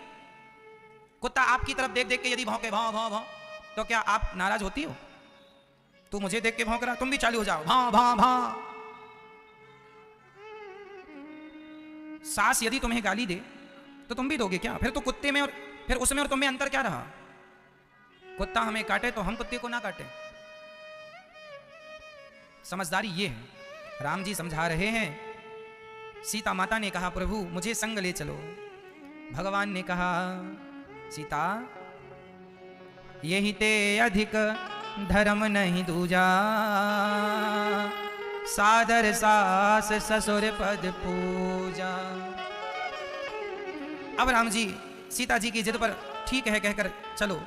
A: कुत्ता आपकी तरफ देख देख के यदि भौंके भाव भाव भाव, तो क्या आप नाराज होती हो? तू मुझे देख के भौंक रहा, तुम भी चालू हो जाओ भाव भाव भाव। सास यदि तुम्हें गाली दे तो तुम भी दोगे क्या? फिर तो कुत्ते में और फिर उसमें और तुम में अंतर क्या रहा? कुत्ता हमें काटे तो हम कुत्ते को ना काटे। समझदारी ये है। राम जी समझा रहे हैं। सीता माता ने कहा प्रभु मुझे संग ले चलो। भगवान ने कहा सीता यही ते अधिक धर्म नहीं दूजा, सादर सास ससुर पद पूजा। अब राम जी सीता जी की जिद पर ठीक है कहकर चलो।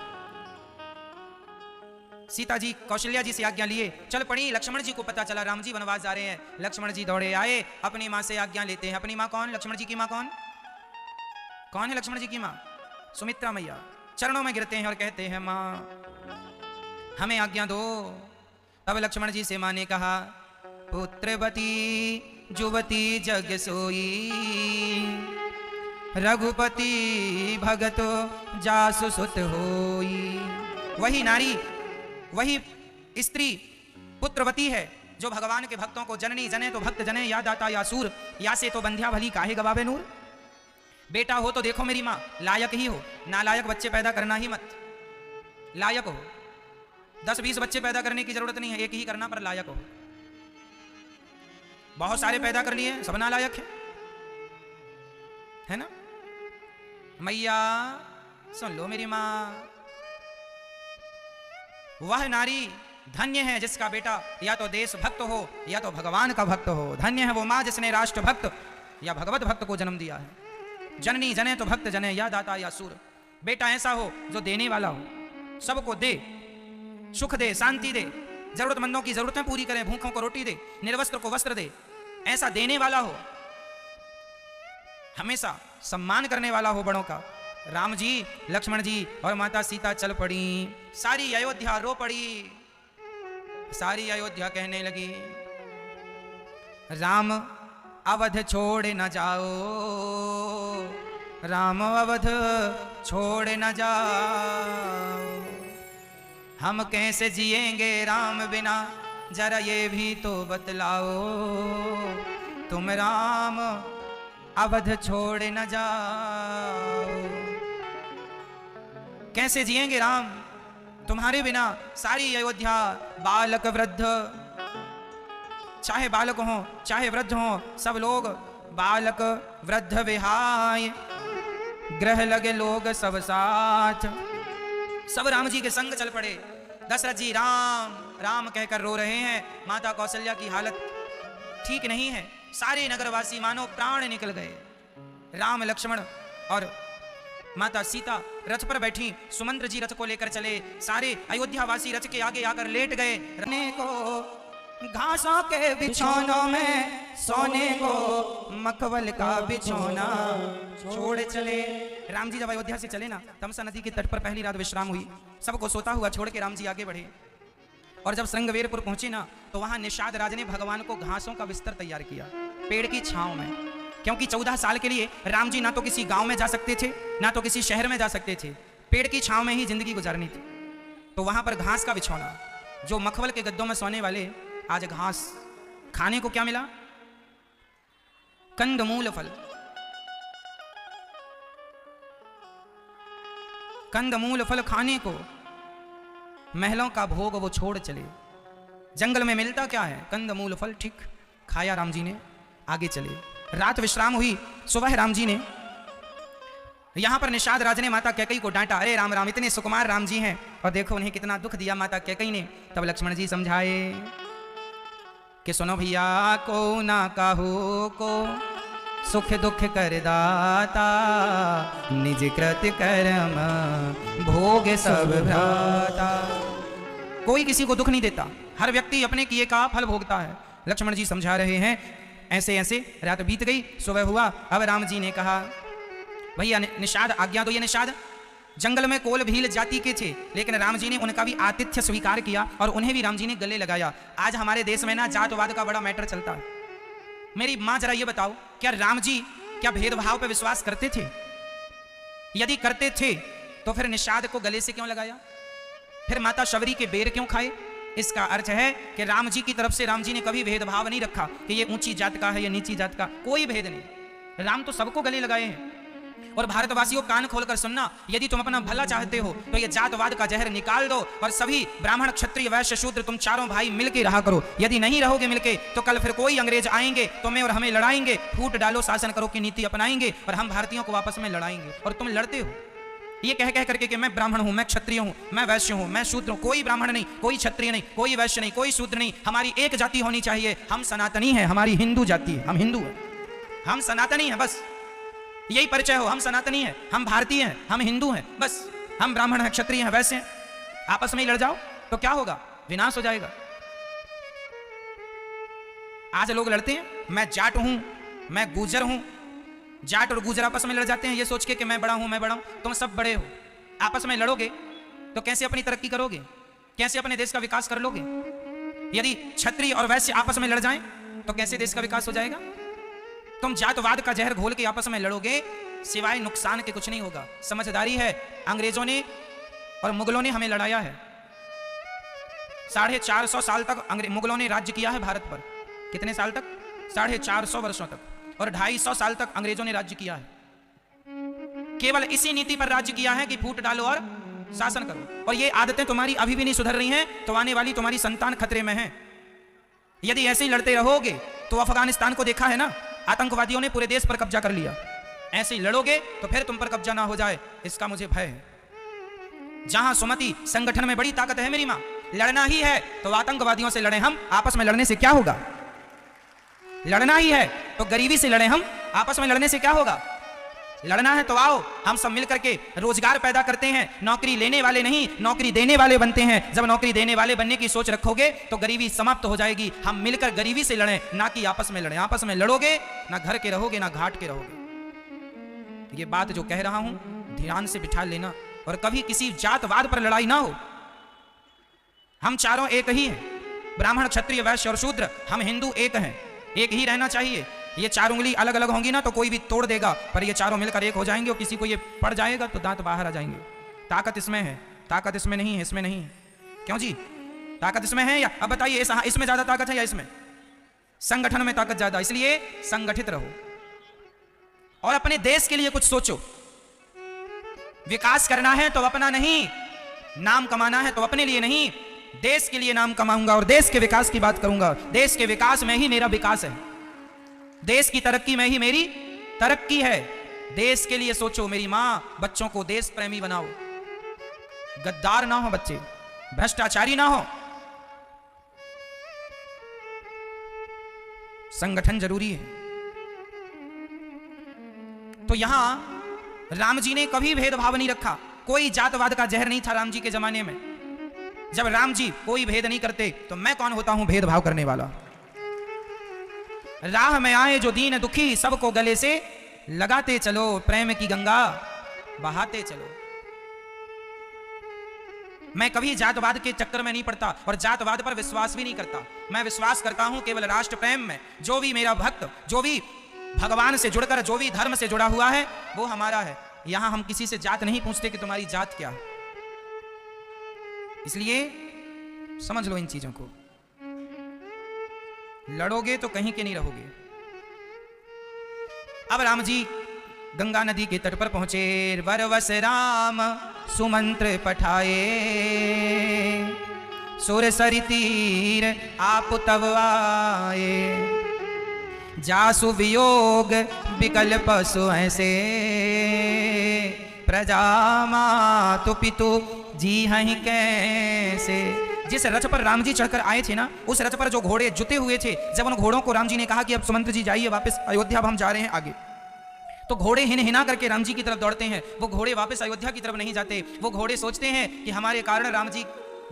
A: सीता जी कौशल्या जी से आज्ञा लिए चल पड़ी। लक्ष्मण जी को पता चला राम जी वनवास जा रहे हैं। लक्ष्मण जी दौड़े आए, अपनी माँ से आज्ञा लेते हैं। अपनी माँ कौन? लक्ष्मण जी की माँ कौन? कौन है लक्ष्मण जी की माँ? सुमित्रा मैया। चरणों में गिरते हैं और कहते हैं माँ हमें आज्ञा दो। तब लक्ष्मण जी से माँ ने कहा पुत्रवती जुवती जग सोई, रघुपति भगत जासु सुत होई। वही नारी, वही स्त्री पुत्रवती है जो भगवान के भक्तों को जननी जने तो भक्त जने, या दाता या सूर, या से तो बंध्या भली काहे गवावे नूर। बेटा हो तो देखो मेरी माँ लायक ही हो, नालायक बच्चे पैदा करना ही मत। लायक हो, 10-20 बच्चे पैदा करने की जरूरत नहीं है, एक ही करना पर लायक हो। बहुत सारे पैदा कर लिए सब नालायक है ना? मैया सुन लो मेरी माँ, वह नारी धन्य है जिसका बेटा या तो देश भक्त हो या तो भगवान का भक्त हो। धन्य है वो माँ जिसने राष्ट्र भक्त या भगवत भक्त को जन्म दिया है। जननी जने तो भक्त जने, या दाता या सूर। बेटा ऐसा हो जो देने वाला हो, सबको दे, सुख दे, शांति दे, जरूरतमंदों की जरूरतें पूरी करे, भूखों को रोटी दे, निर्वस्त्र को वस्त्र दे, ऐसा देने वाला हो, हमेशा सम्मान करने वाला हो बड़ों का। राम जी, लक्ष्मण जी और माता सीता चल पड़ी। सारी अयोध्या रो पड़ी। सारी अयोध्या कहने लगी राम अवध छोड़ न जाओ, राम अवध छोड़ न जाओ। हम कैसे जिएंगे राम बिना, जरा ये भी तो बतलाओ। तुम राम अवध छोड़ न जाओ। कैसे जिएंगे राम तुम्हारे बिना? सारी अयोध्या बालक वृद्ध, चाहे बालक हो चाहे वृद्ध हो, सब लोग बालक वृद्ध विहाय, ग्रह लगे लोग सब साथ। सब राम जी के संग चल पड़े। दशरथ जी राम राम कहकर रो रहे हैं। माता कौशल्या की हालत ठीक नहीं है। सारे नगरवासी मानो प्राण निकल गए। राम लक्ष्मण और माता सीता रथ पर बैठी, सुमंत्र जी रथ को लेकर चले। सारे अयोध्यावासी रथ के आगे आकर लेट गए। रहने को घासों के बिछौनों में, सोने को मखमल का बिछौना छोड़ चले। राम जी जब अयोध्या से चले ना, तमसा नदी के तट पर पहली रात विश्राम हुई। सबको सोता हुआ छोड़ के राम जी आगे बढ़े और जब श्रृंगवेरपुर पहुंचे ना, तो वहां निषाद राज ने भगवान को घासों का बिस्तर तैयार किया पेड़ की छांव में। क्योंकि 14 साल के लिए राम जी ना तो किसी गांव में जा सकते थे, ना तो किसी शहर में जा सकते थे। पेड़ की छांव में ही जिंदगी गुजारनी थी। तो वहां पर घास का बिछौना, जो मखमल के गद्दों में सोने वाले आज घास। खाने को क्या मिला? कंदमूल फल। कंदमूल फल खाने को, महलों का भोग वो छोड़ चले। जंगल में मिलता क्या है? कंदमूल फल। ठीक खाया राम जी ने, आगे चले। रात विश्राम हुई। सुबह राम जी ने, यहां पर निषाद राज ने माता कैकई को डांटा। अरे राम राम, इतने सुकुमार राम जी हैं और देखो उन्हें कितना दुख दिया माता कैकई ने। तब लक्ष्मण जी समझाए कि सुनो भैया, को ना काहू को सुख दुख कर दाता, निज कृत कर्म भोग सब भ्राता। कोई किसी को दुख नहीं देता, हर व्यक्ति अपने किए का फल भोगता है। लक्ष्मण जी समझा रहे हैं। ऐसे ऐसे रात बीत गई, सुबह हुआ। अब राम जी ने कहा, भैया निषाद आज्ञा दो। ये निषाद जंगल में कोल भील जाति के थे, लेकिन राम जी ने उनका भी आतिथ्य स्वीकार किया और उन्हें भी राम जी ने गले लगाया। आज हमारे देश में ना जातवाद का बड़ा मैटर चलता है। मेरी मां जरा ये बताओ, क्या राम जी क्या भेदभाव पर विश्वास करते थे? यदि करते थे तो फिर निषाद को गले से क्यों लगाया? फिर माता शबरी के बेर क्यों खाए? इसका अर्थ है कि राम जी की तरफ से राम जी ने कभी भेदभाव नहीं रखा कि ये ऊंची जात का है, ये नीची जात का, कोई भेद नहीं। राम तो सबको गले लगाए हैं। और भारतवासियों कान खोलकर सुनना, यदि तुम अपना भला चाहते हो तो ये जातवाद का जहर निकाल दो और सभी ब्राह्मण क्षत्रिय वैश्य शूद्र तुम चारों भाई मिलके रहा करो। यदि नहीं रहोगे मिलके तो कल फिर कोई अंग्रेज आएंगे, तुम्हें और हमें लड़ाएंगे। फूट डालो शासन करो की नीति अपनाएंगे और हम भारतीयों को आपस में लड़ाएंगे। और तुम लड़ते हो ये कह कह करके कि मैं ब्राह्मण हूं, मैं क्षत्रिय हूं, मैं वैश्य हूं, मैं शूद्र हूं। कोई ब्राह्मण नहीं, कोई क्षत्रिय नहीं, कोई वैश्य नहीं, कोई शूद्र नहीं। हमारी एक जाति होनी चाहिए। हम सनातनी हैं, हमारी हिंदू जाति है, हम हिंदू हैं, हम सनातनी हैं। बस यही परिचय हो, हम सनातनी हैं, हम भारतीय हैं, हम हिंदू हैं। बस हम ब्राह्मण हैं, क्षत्रिय हैं, वैश्य हैं। आपस में ही लड़ जाओ तो क्या होगा? विनाश हो जाएगा। आज लोग लड़ते हैं, मैं जाट हूं, मैं गुजर हूं। जाट और गुजर आपस में लड़ जाते हैं ये सोच के कि मैं बड़ा हूं, मैं बड़ा हूं। तुम सब बड़े हो। आपस में लड़ोगे तो कैसे अपनी तरक्की करोगे? कैसे अपने देश का विकास कर लोगे? यदि क्षत्रिय और वैश्य आपस में लड़ जाएं तो कैसे देश का विकास हो जाएगा? तुम जातवाद का जहर घोल के आपस में लड़ोगे, सिवाय नुकसान के कुछ नहीं होगा। समझदारी है। अंग्रेजों ने और मुगलों ने हमें लड़ाया है। 450 साल तक मुगलों ने राज्य किया है भारत पर। कितने साल तक? 450 वर्षों तक। और 250 साल तक अंग्रेजों ने राज्य किया है। केवल इसी नीति पर राज्य किया है कि फूट डालो और शासन करो। और ये आदतें तुम्हारी अभी भी नहीं सुधर रही हैं तो आने वाली तुम्हारी संतान खतरे में है। यदि ऐसे ही लड़ते रहोगे तो अफगानिस्तान को देखा है ना, आतंकवादियों ने पूरे देश पर कब्जा कर लिया। ऐसे ही लड़ोगे तो फिर तुम पर कब्जा ना हो जाए, इसका मुझे भय है। जहां सुमति संगठन में बड़ी ताकत है मेरी मां, लड़ना ही है तो आतंकवादियों से लड़े हम। आपस में लड़ने से क्या होगा? लड़ना ही है तो गरीबी से लड़े हम। आपस में लड़ने से क्या होगा? लड़ना है तो आओ हम सब मिलकर के रोजगार पैदा करते हैं। नौकरी लेने वाले नहीं, नौकरी देने वाले बनते हैं। जब नौकरी देने वाले बनने की सोच रखोगे तो गरीबी समाप्त हो जाएगी। हम मिलकर गरीबी से लड़ें, ना कि आपस में लड़ें। आपस में लड़ोगे ना घर के रहोगे ना घाट के रहोगे। ये बात जो कह रहा हूं ध्यान से बिठा लेना और कभी किसी जातवाद पर लड़ाई ना हो। हम चारों एक ही हैं, ब्राह्मण क्षत्रिय वैश्य और शूद्र। हम हिंदू एक हैं, एक ही रहना चाहिए। ये चार उंगली अलग अलग होंगी ना तो कोई भी तोड़ देगा, पर ये चारों मिलकर एक हो जाएंगे और किसी को ये पड़ जाएगा तो दांत बाहर आ जाएंगे। ताकत इसमें है, ताकत इसमें नहीं है। इसमें नहीं है क्यों जी? ताकत इसमें है या? अब बताइए, इसमें ज्यादा ताकत है या इसमें? संगठन में ताकत ज्यादा, इसलिए संगठित रहो और अपने देश के लिए कुछ सोचो। विकास करना है तो अपना नहीं, नाम कमाना है तो अपने लिए नहीं, देश के लिए नाम कमाऊंगा और देश के विकास की बात करूंगा। देश के विकास में ही मेरा विकास है, देश की तरक्की में ही मेरी तरक्की है। देश के लिए सोचो। मेरी मां, बच्चों को देश प्रेमी बनाओ, गद्दार ना हो बच्चे, भ्रष्टाचारी ना हो। संगठन जरूरी है। तो यहां राम जी ने कभी भेदभाव नहीं रखा, कोई जातवाद का जहर नहीं था राम जी के जमाने में। जब राम जी कोई भेद नहीं करते तो मैं कौन होता हूं भेदभाव करने वाला। राह में आए जो दीन दुखी, सबको गले से लगाते चलो, प्रेम की गंगा बहाते चलो। मैं कभी जातवाद के चक्कर में नहीं पड़ता और जातवाद पर विश्वास भी नहीं करता। मैं विश्वास करता हूं केवल राष्ट्र प्रेम में। जो भी मेरा भक्त, जो भी भगवान से जुड़कर, जो भी धर्म से जुड़ा हुआ है, वो हमारा है। यहां हम किसी से जात नहीं पूछते कि तुम्हारी जात क्या है। इसलिए समझ लो इन चीजों को। लड़ोगे तो कहीं के नहीं रहोगे। अब राम जी गंगा नदी के तट पर पहुंचे। वरवस राम सुमंत्र पठाए, सुर सरि तीर आप तब आए। जासु वियोग विकल पशु ऐसे, प्रजा मातु पितु जी हहीं कैसे। जिस रथ पर राम जी चढ़कर आए थे ना, उस रथ पर जो घोड़े जुते हुए थे, जब उन घोड़ों को राम जी ने कहा कि अब सुमंत्र जी जाइए वापस अयोध्या, अब हम जा रहे हैं आगे, तो घोड़े हिन हिना करके राम जी की तरफ दौड़ते हैं। वो घोड़े वापस अयोध्या की तरफ नहीं जाते। वो घोड़े सोचते हैं कि हमारे कारण राम जी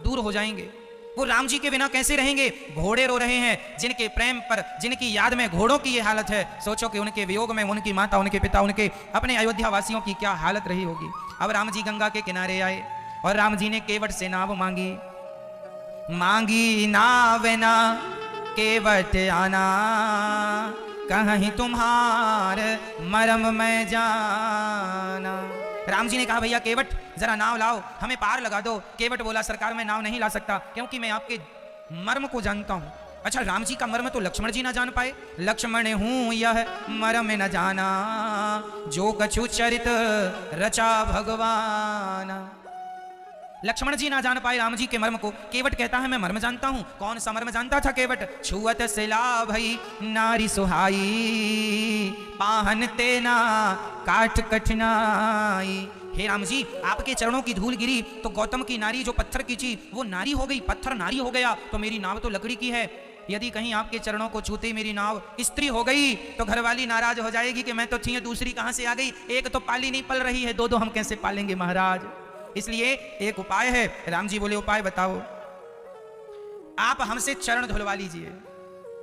A: दूर हो जाएंगे, वो राम जी के बिना कैसे रहेंगे। घोड़े रो रहे हैं, जिनके प्रेम पर, जिनकी याद में घोड़ों की ये हालत है। सोचो कि उनके वियोग में उनकी माता, उनके पिता, उनके अपने अयोध्या वासियों की क्या हालत रही होगी। अब राम जी गंगा के किनारे आए और राम जी ने केवट से नाव मांगी। मांगी नाव ना केवट आना, कहीं तुम्हार मरम में जाना। राम जी ने कहा भैया केवट जरा नाव लाओ, हमें पार लगा दो। केवट बोला सरकार मैं नाव नहीं ला सकता, क्योंकि मैं आपके मर्म को जानता हूं। अच्छा, राम जी का मर्म तो लक्ष्मण जी ना जान पाए। लक्ष्मण हूं यह मर्म न जाना, जो कछु चरित रचा भगवान। लक्ष्मण जी ना जान पाए राम जी के मर्म को। केवट कहता है मैं मर्म जानता हूं। कौन सा मर्म जानता था केवट? छुअत सिला भई नारी सुहाई, पाहन तेना काट कठिनाई। हे राम जी, आपके चरणों की धूल गिरी तो गौतम की नारी जो पत्थर की थी वो नारी हो गई, पत्थर नारी हो गया। तो मेरी नाव तो लकड़ी की है। यदि कहीं आपके चरणों को छूते मेरी नाव स्त्री हो गई तो घरवाली नाराज हो जाएगी कि मैं तो थी, दूसरी कहां से आ गई। एक तो पाली नहीं पल रही है, दो दो हम कैसे पालेंगे महाराज। इसलिए एक उपाय है। राम जी बोले उपाय बताओ। आप हमसे चरण धुलवा लीजिए,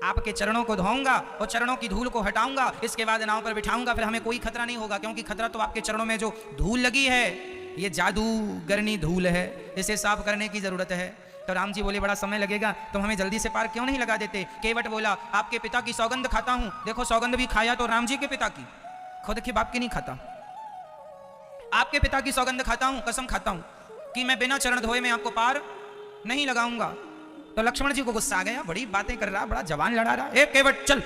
A: आपके चरणों को धोऊंगा और चरणों की धूल को हटाऊंगा, इसके बाद नाव पर बिठाऊंगा, फिर हमें कोई खतरा नहीं होगा। क्योंकि खतरा तो आपके चरणों में जो धूल लगी है, ये जादूगरनी धूल है, इसे साफ करने की जरूरत है। तो राम जी बोले बड़ा समय लगेगा, तुम हमें जल्दी से पार क्यों नहीं लगा देते। केवट बोला आपके पिता की सौगंध खाता हूं। देखो सौगंध भी खाया तो राम जी के पिता की, खुद के बाप की नहीं खाता। आपके पिता की सौगंध खाता हूं, कसम खाता हूं कि मैं बिना चरण धोए में आपको पार नहीं लगाऊंगा। तो लक्ष्मण जी को गुस्सा आ गया, बड़ी बातें कर रहा, बड़ा जवान लड़ा रहा। ए केवट चल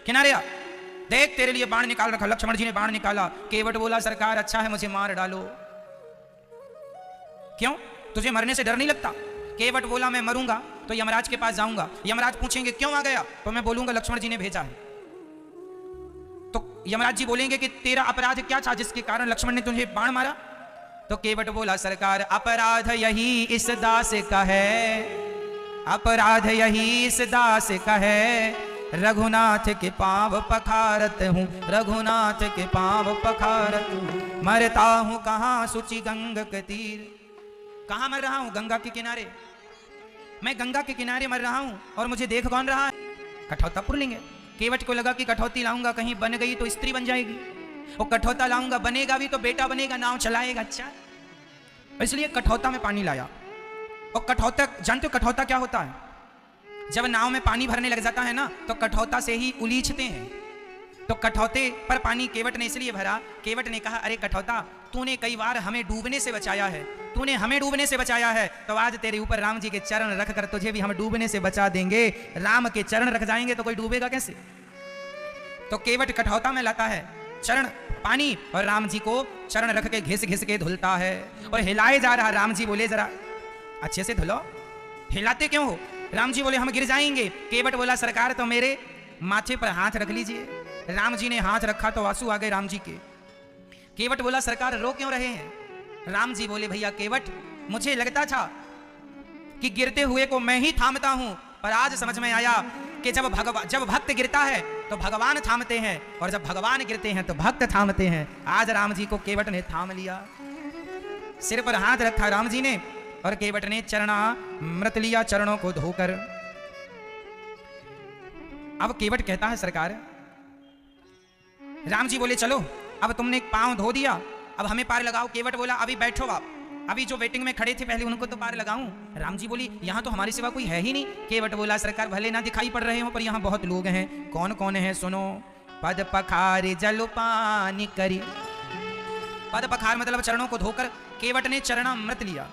A: किनारे आ, देख तेरे लिए बाण निकाल रखा। लक्ष्मण जी ने बाण निकाला। केवट बोला सरकार अच्छा है मुझे मार डालो। क्यों, तुझे मरने से डर नहीं लगता? केवट बोला मैं मरूंगा तो यमराज के पास जाऊंगा, यमराज पूछेंगे क्यों आ गया, तो मैं बोलूंगा लक्ष्मण जी ने भेजा है। तो यमराज जी बोलेंगे कि तेरा अपराध क्या था जिसके कारण लक्ष्मण ने तुझे बाण मारा। तो केवट बोला सरकार अपराध यही इस दास का है, अपराध यही इस दास का है, रघुनाथ के पांव पखारत हूँ, रघुनाथ के पांव पखारत हूँ, मरता हूँ कहाँ सुचि गंगा के तीर। कहाँ मर रहा हूँ? गंगा के किनारे। मैं गंगा के किनारे मर रहा हूँ और मुझे देख कौन रहा है? कठौता पुरलिंग है। केवट को लगा कि कठौती लाऊंगा, कहीं बन गई तो स्त्री बन जाएगी, और कठौता लाऊंगा बनेगा भी तो बेटा बनेगा, नाव चलाएगा। अच्छा, इसलिए कठौता में पानी लाया। और कठौता जानते हो कठौता क्या होता है? जब नाव में पानी भरने लग जाता है ना तो कठौता से ही उलीचते हैं। तो कठौते पर पानी केवट ने इसलिए भरा, केवट ने कहा अरे कठौता, तूने कई बार हमें डूबने से बचाया है, तूने हमें डूबने से बचाया है, तो आज तेरे ऊपर राम जी के चरण रख कर तुझे भी हम डूबने से बचा देंगे। राम के चरण रख जाएंगे तो कोई डूबेगा कैसे? तो केवट कठौता में लाता है चरण पानी और राम जी को चरण रख के घिस घिस के धुलता है और हिलाए जा रहा। राम जी बोले जरा अच्छे से धुलो, हिलाते क्यों हो? राम जी बोले हम गिर जाएंगे। केवट बोला सरकार तो मेरे माथे पर हाथ रख लीजिए। राम जी ने हाथ रखा तो आंसू आ गए राम जी के। केवट बोला सरकार रो क्यों रहे हैं? राम जी बोले भैया केवट, मुझे लगता था कि गिरते हुए को मैं ही थामता हूं, पर आज समझ में आया कि जब भक्त गिरता है तो भगवान थामते हैं और जब भगवान गिरते हैं तो भक्त थामते हैं। आज राम जी को केवट ने थाम लिया, सिर पर हाथ रखा राम जी ने और केवट ने चरणामृत लिया चरणों को धोकर। अब केवट कहता है सरकार, राम जी बोले चलो अब तुमने एक पांव धो दिया, अब हमें पार लगाओ। केवट बोला अभी बैठो आप, अभी जो वेटिंग में खड़े थे पहले उनको तो पार लगाऊं। राम जी बोली यहां तो हमारे सिवा कोई है ही नहीं। केवट बोला सरकार भले ना दिखाई पड़ रहे हो पर यहां बहुत लोग हैं। कौन कौन है सुनो। पद पखार जल पानी करी। पद पखार मतलब चरणों को धोकर केवट ने चरणामृत लिया।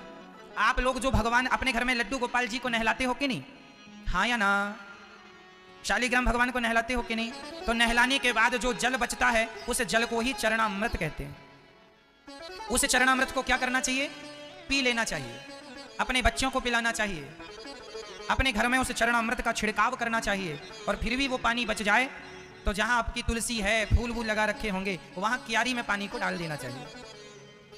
A: आप लोग जो भगवान अपने घर में लड्डू गोपाल जी को नहलाते हो कि नहीं? हाँ या ना? शालिग्राम भगवान को नहलाते हो कि नहीं? तो नहलाने के बाद जो जल बचता है उस जल को ही चरणामृत कहते हैं। उस चरणामृत को क्या करना चाहिए? पी लेना चाहिए, अपने बच्चों को पिलाना चाहिए, अपने घर में उस चरणामृत का छिड़काव करना चाहिए। और फिर भी वो पानी बच जाए तो जहां आपकी तुलसी है, फूल वूल लगा रखे होंगे, वहां क्यारी में पानी को डाल देना चाहिए।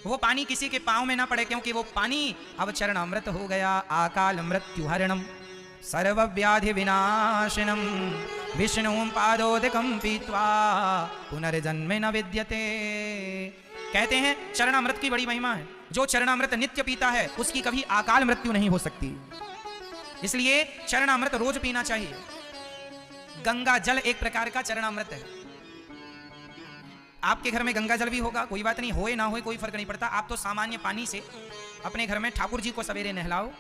A: वो पानी किसी के पांव में ना पड़े, क्योंकि वो पानी अब चरणामृत हो गया। आकाल मृत्युहरणम सर्व व्याधि विनाशनम विष्णु पादोदकम पीत्वा पुनर्जन्म न विद्यते। कहते हैं चरणामृत की बड़ी महिमा है। जो चरणामृत नित्य पीता है उसकी कभी अकाल मृत्यु नहीं हो सकती, इसलिए चरणामृत रोज पीना चाहिए। गंगा जल एक प्रकार का चरणामृत है। आपके घर में गंगा जल भी होगा, कोई बात नहीं, होए ना होए कोई फर्क नहीं पड़ता। आप तो सामान्य पानी से अपने घर में ठाकुर जी को सवेरे नहलाओ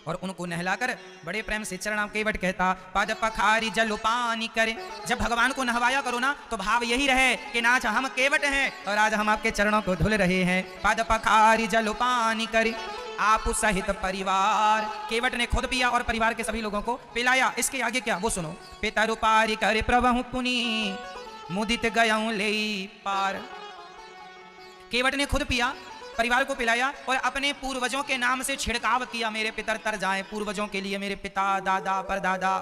A: और उनको नहलाकर बड़े प्रेम से चरणाम। केवट कहता पद पखारी जल पानी करे। जब भगवान को नहवाया करो ना तो भाव यही रहे कि ना हम केवट हैं और आज हम आपके चरणों को धुल रहे हैं। पद पखारी जल पानी करे आप सहित परिवार। केवट ने खुद पिया और परिवार के सभी लोगों को पिलाया। इसके आगे क्या वो सुनो। पितरुपारी करे प्रभु पुनी मुदित गयऊं ले पार। केवट ने खुद पिया, परिवार को पिलाया और अपने पूर्वजों के नाम से छिड़काव किया। मेरे पितर तर जाएं, पूर्वजों के लिए, मेरे पिता दादा परदादा।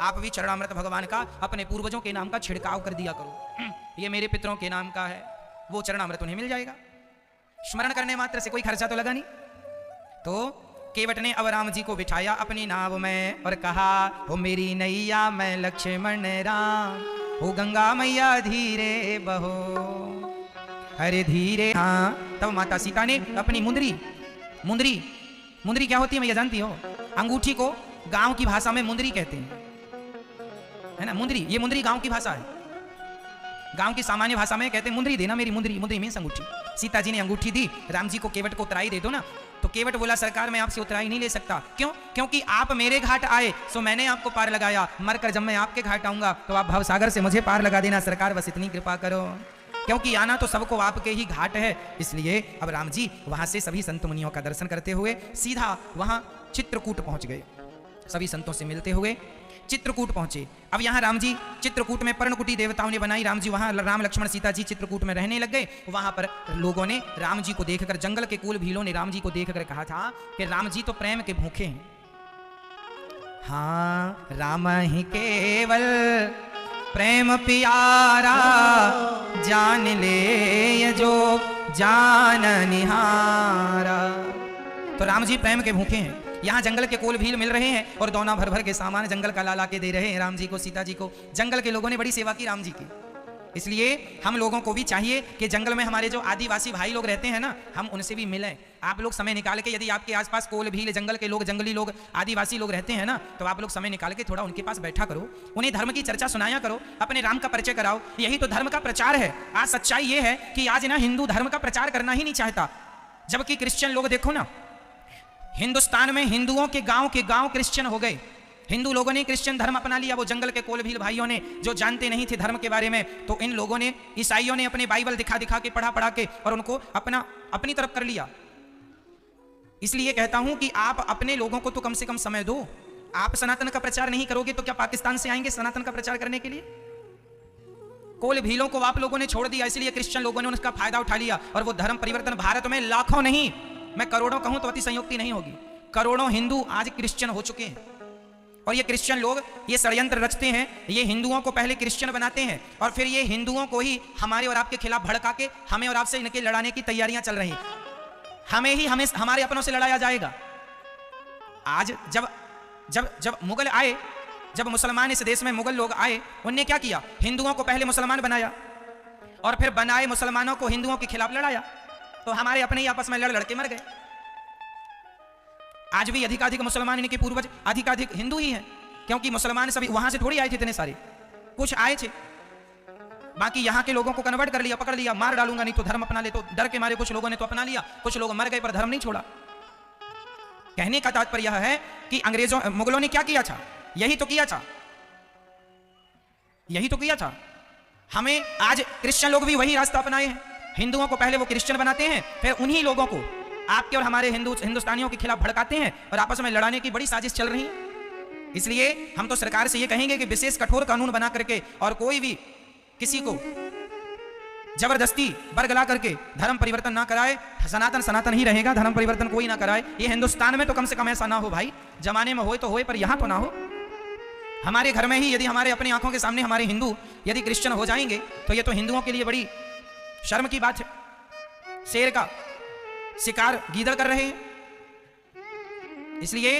A: आप भी चरणामृत भगवान का अपने पूर्वजों के नाम का छिड़काव कर दिया करो। ये मेरे पितरों के नाम का है, वो चरणामृत उन्हें मिल जाएगा। स्मरण करने मात्र से कोई खर्चा तो लगा नहीं। तो केवट ने अब राम जी को बिठाया अपनी नाव में और कहा हो मेरी नैया मैं लक्ष्मण राम, हो गंगा मैया धीरे बहो, अरे धीरे। हाँ, तब माता सीता ने अपनी मुंदरी क्या होती है मैया जानती हो? अंगूठी को गांव की भाषा में मुंदरी कहते हैं, है ना? मुंदरी, ये मुंदरी गांव की भाषा है। गांव की सामान्य भाषा में कहते हैं मुंदरी देना मेरी, मुंदरी मीन्स अंगूठी। सीता जी ने अंगूठी दी राम जी को, केवट को उतराई दे दो ना। तो केवट बोला सरकार मैं आपसे उतराई नहीं ले सकता। क्यों? क्योंकि आप मेरे घाट आए सो मैंने आपको पार लगाया, मरकर जब मैं आपके घाट आऊंगा तो आप भवसागर से मुझे पार लगा देना। सरकार बस इतनी कृपा करो, क्योंकि आना तो सबको आपके ही घाट है। इसलिए अब राम जी वहां से सभी संत मुनियों का दर्शन करते हुए सीधा वहां चित्रकूट पहुंच गए। सभी संतों से मिलते हुए चित्रकूट पहुंचे। अब यहाँ राम जी चित्रकूट में पर्णकुटी देवताओं ने बनाई। राम जी वहाँ, राम लक्ष्मण सीता जी चित्रकूट में रहने लग गए। वहां पर लोगों ने राम जी को देखकर, जंगल के कुल भीलों ने राम जी को देखकर कहा था कि राम जी तो प्रेम के भूखे हैं। हाँ, राम ही केवल प्रेम प्यारा, जान ले ये जो जान निहारा। तो राम जी प्रेम के भूखे हैं। यहाँ जंगल के कोल भील मिल रहे हैं और दोना भर भर के सामान जंगल का ला के दे रहे हैं राम जी को, सीता जी को। जंगल के लोगों ने बड़ी सेवा की राम जी की। इसलिए हम लोगों को भी चाहिए कि जंगल में हमारे जो आदिवासी भाई लोग रहते हैं ना, हम उनसे भी मिलें। आप लोग समय निकाल के, यदि आपके आसपास कोल भील जंगल के लोग, जंगली लोग, आदिवासी लोग रहते हैं ना, तो आप लोग समय निकाल के थोड़ा उनके पास बैठा करो, उन्हें धर्म की चर्चा सुनाया करो, अपने राम का परिचय कराओ। यही तो धर्म का प्रचार है। आज सच्चाई ये है कि आज ना हिंदू धर्म का प्रचार करना ही नहीं चाहता, जबकि क्रिश्चियन लोग देखो ना, हिंदुस्तान में हिंदुओं के गांव क्रिश्चियन हो गए। हिंदू लोगों ने क्रिश्चियन धर्म अपना लिया, वो जंगल के कोल भील भाइयों ने जो जानते नहीं थे धर्म के बारे में, तो इन लोगों ने, ईसाइयों ने अपने बाइबल दिखा दिखा के, पढ़ा पढ़ा के और उनको अपनी तरफ कर लिया। इसलिए कहता हूं कि आप अपने लोगों को तो कम से कम समय दो। आप सनातन का प्रचार नहीं करोगे तो क्या पाकिस्तान से आएंगे सनातन का प्रचार करने के लिए? कोल भीलों को आप लोगों ने छोड़ दिया, इसलिए क्रिश्चियन लोगों ने उसका फायदा उठा लिया और वो धर्म परिवर्तन भारत में लाखों नहीं, मैं करोड़ों कहूं तो अति संयुक्ति नहीं होगी, करोड़ों हिंदू आज क्रिश्चियन हो चुके हैं। और ये क्रिश्चियन लोग ये षड्यंत्र रचते हैं, ये हिंदुओं को पहले क्रिश्चियन बनाते हैं और फिर ये हिंदुओं को ही हमारे और आपके खिलाफ भड़का के हमें और आपसे इनके लड़ाने की तैयारियां चल रही हैं। हमें हमारे अपनों से लड़ाया जाएगा। आज जब जब जब मुगल आए, जब मुसलमान इस देश में मुगल लोग आए, उनने क्या किया? हिंदुओं को पहले मुसलमान बनाया और फिर बनाए मुसलमानों को हिंदुओं के खिलाफ लड़ाया, तो हमारे अपने ही आपस में लड़ लड़के मर गए। आज भी अधिकाधिक मुसलमान, इनके पूर्वज अधिकाधिक हिंदू ही हैं, क्योंकि मुसलमान सभी वहां से थोड़ी आए थे, इतने सारे कुछ आए थे, बाकी यहाँ के लोगों को कन्वर्ट कर लिया, पकड़ लिया, मार डालूंगा नहीं तो धर्म अपना ले, तो डर के मारे कुछ लोगों ने तो अपना लिया, कुछ लोग मर गए पर धर्म नहीं छोड़ा। कहने का तात्पर्य यह है कि अंग्रेजों, मुगलों ने क्या किया था? यही तो किया था, यही तो किया था। हमें आज क्रिश्चियन लोग भी वही रास्ता अपनाए हैं। हिंदुओं को पहले वो क्रिश्चियन बनाते हैं, फिर उन्हीं लोगों को आपके और हमारे हिंदुस्तानियों के खिलाफ भड़काते हैं और आपस में लड़ाने की बड़ी साजिश चल रही है। इसलिए हम तो सरकार से ये कहेंगे कि विशेष कठोर कानून बना करके और कोई भी किसी को जबरदस्ती बरगला करके धर्म परिवर्तन ना कराए। सनातन सनातन ही रहेगा, धर्म परिवर्तन कोई ना कराए। ये हिंदुस्तान में तो कम से कम ऐसा ना हो भाई, जमाने में होए तो होए पर यहां तो ना हो। हमारे घर में ही यदि हमारे अपनी आंखों के सामने हमारे हिंदू यदि क्रिश्चियन हो जाएंगे तो ये तो हिंदुओं के लिए बड़ी शर्म की बात है। शेर का शिकार गीदड़ कर रहे हैं। इसलिए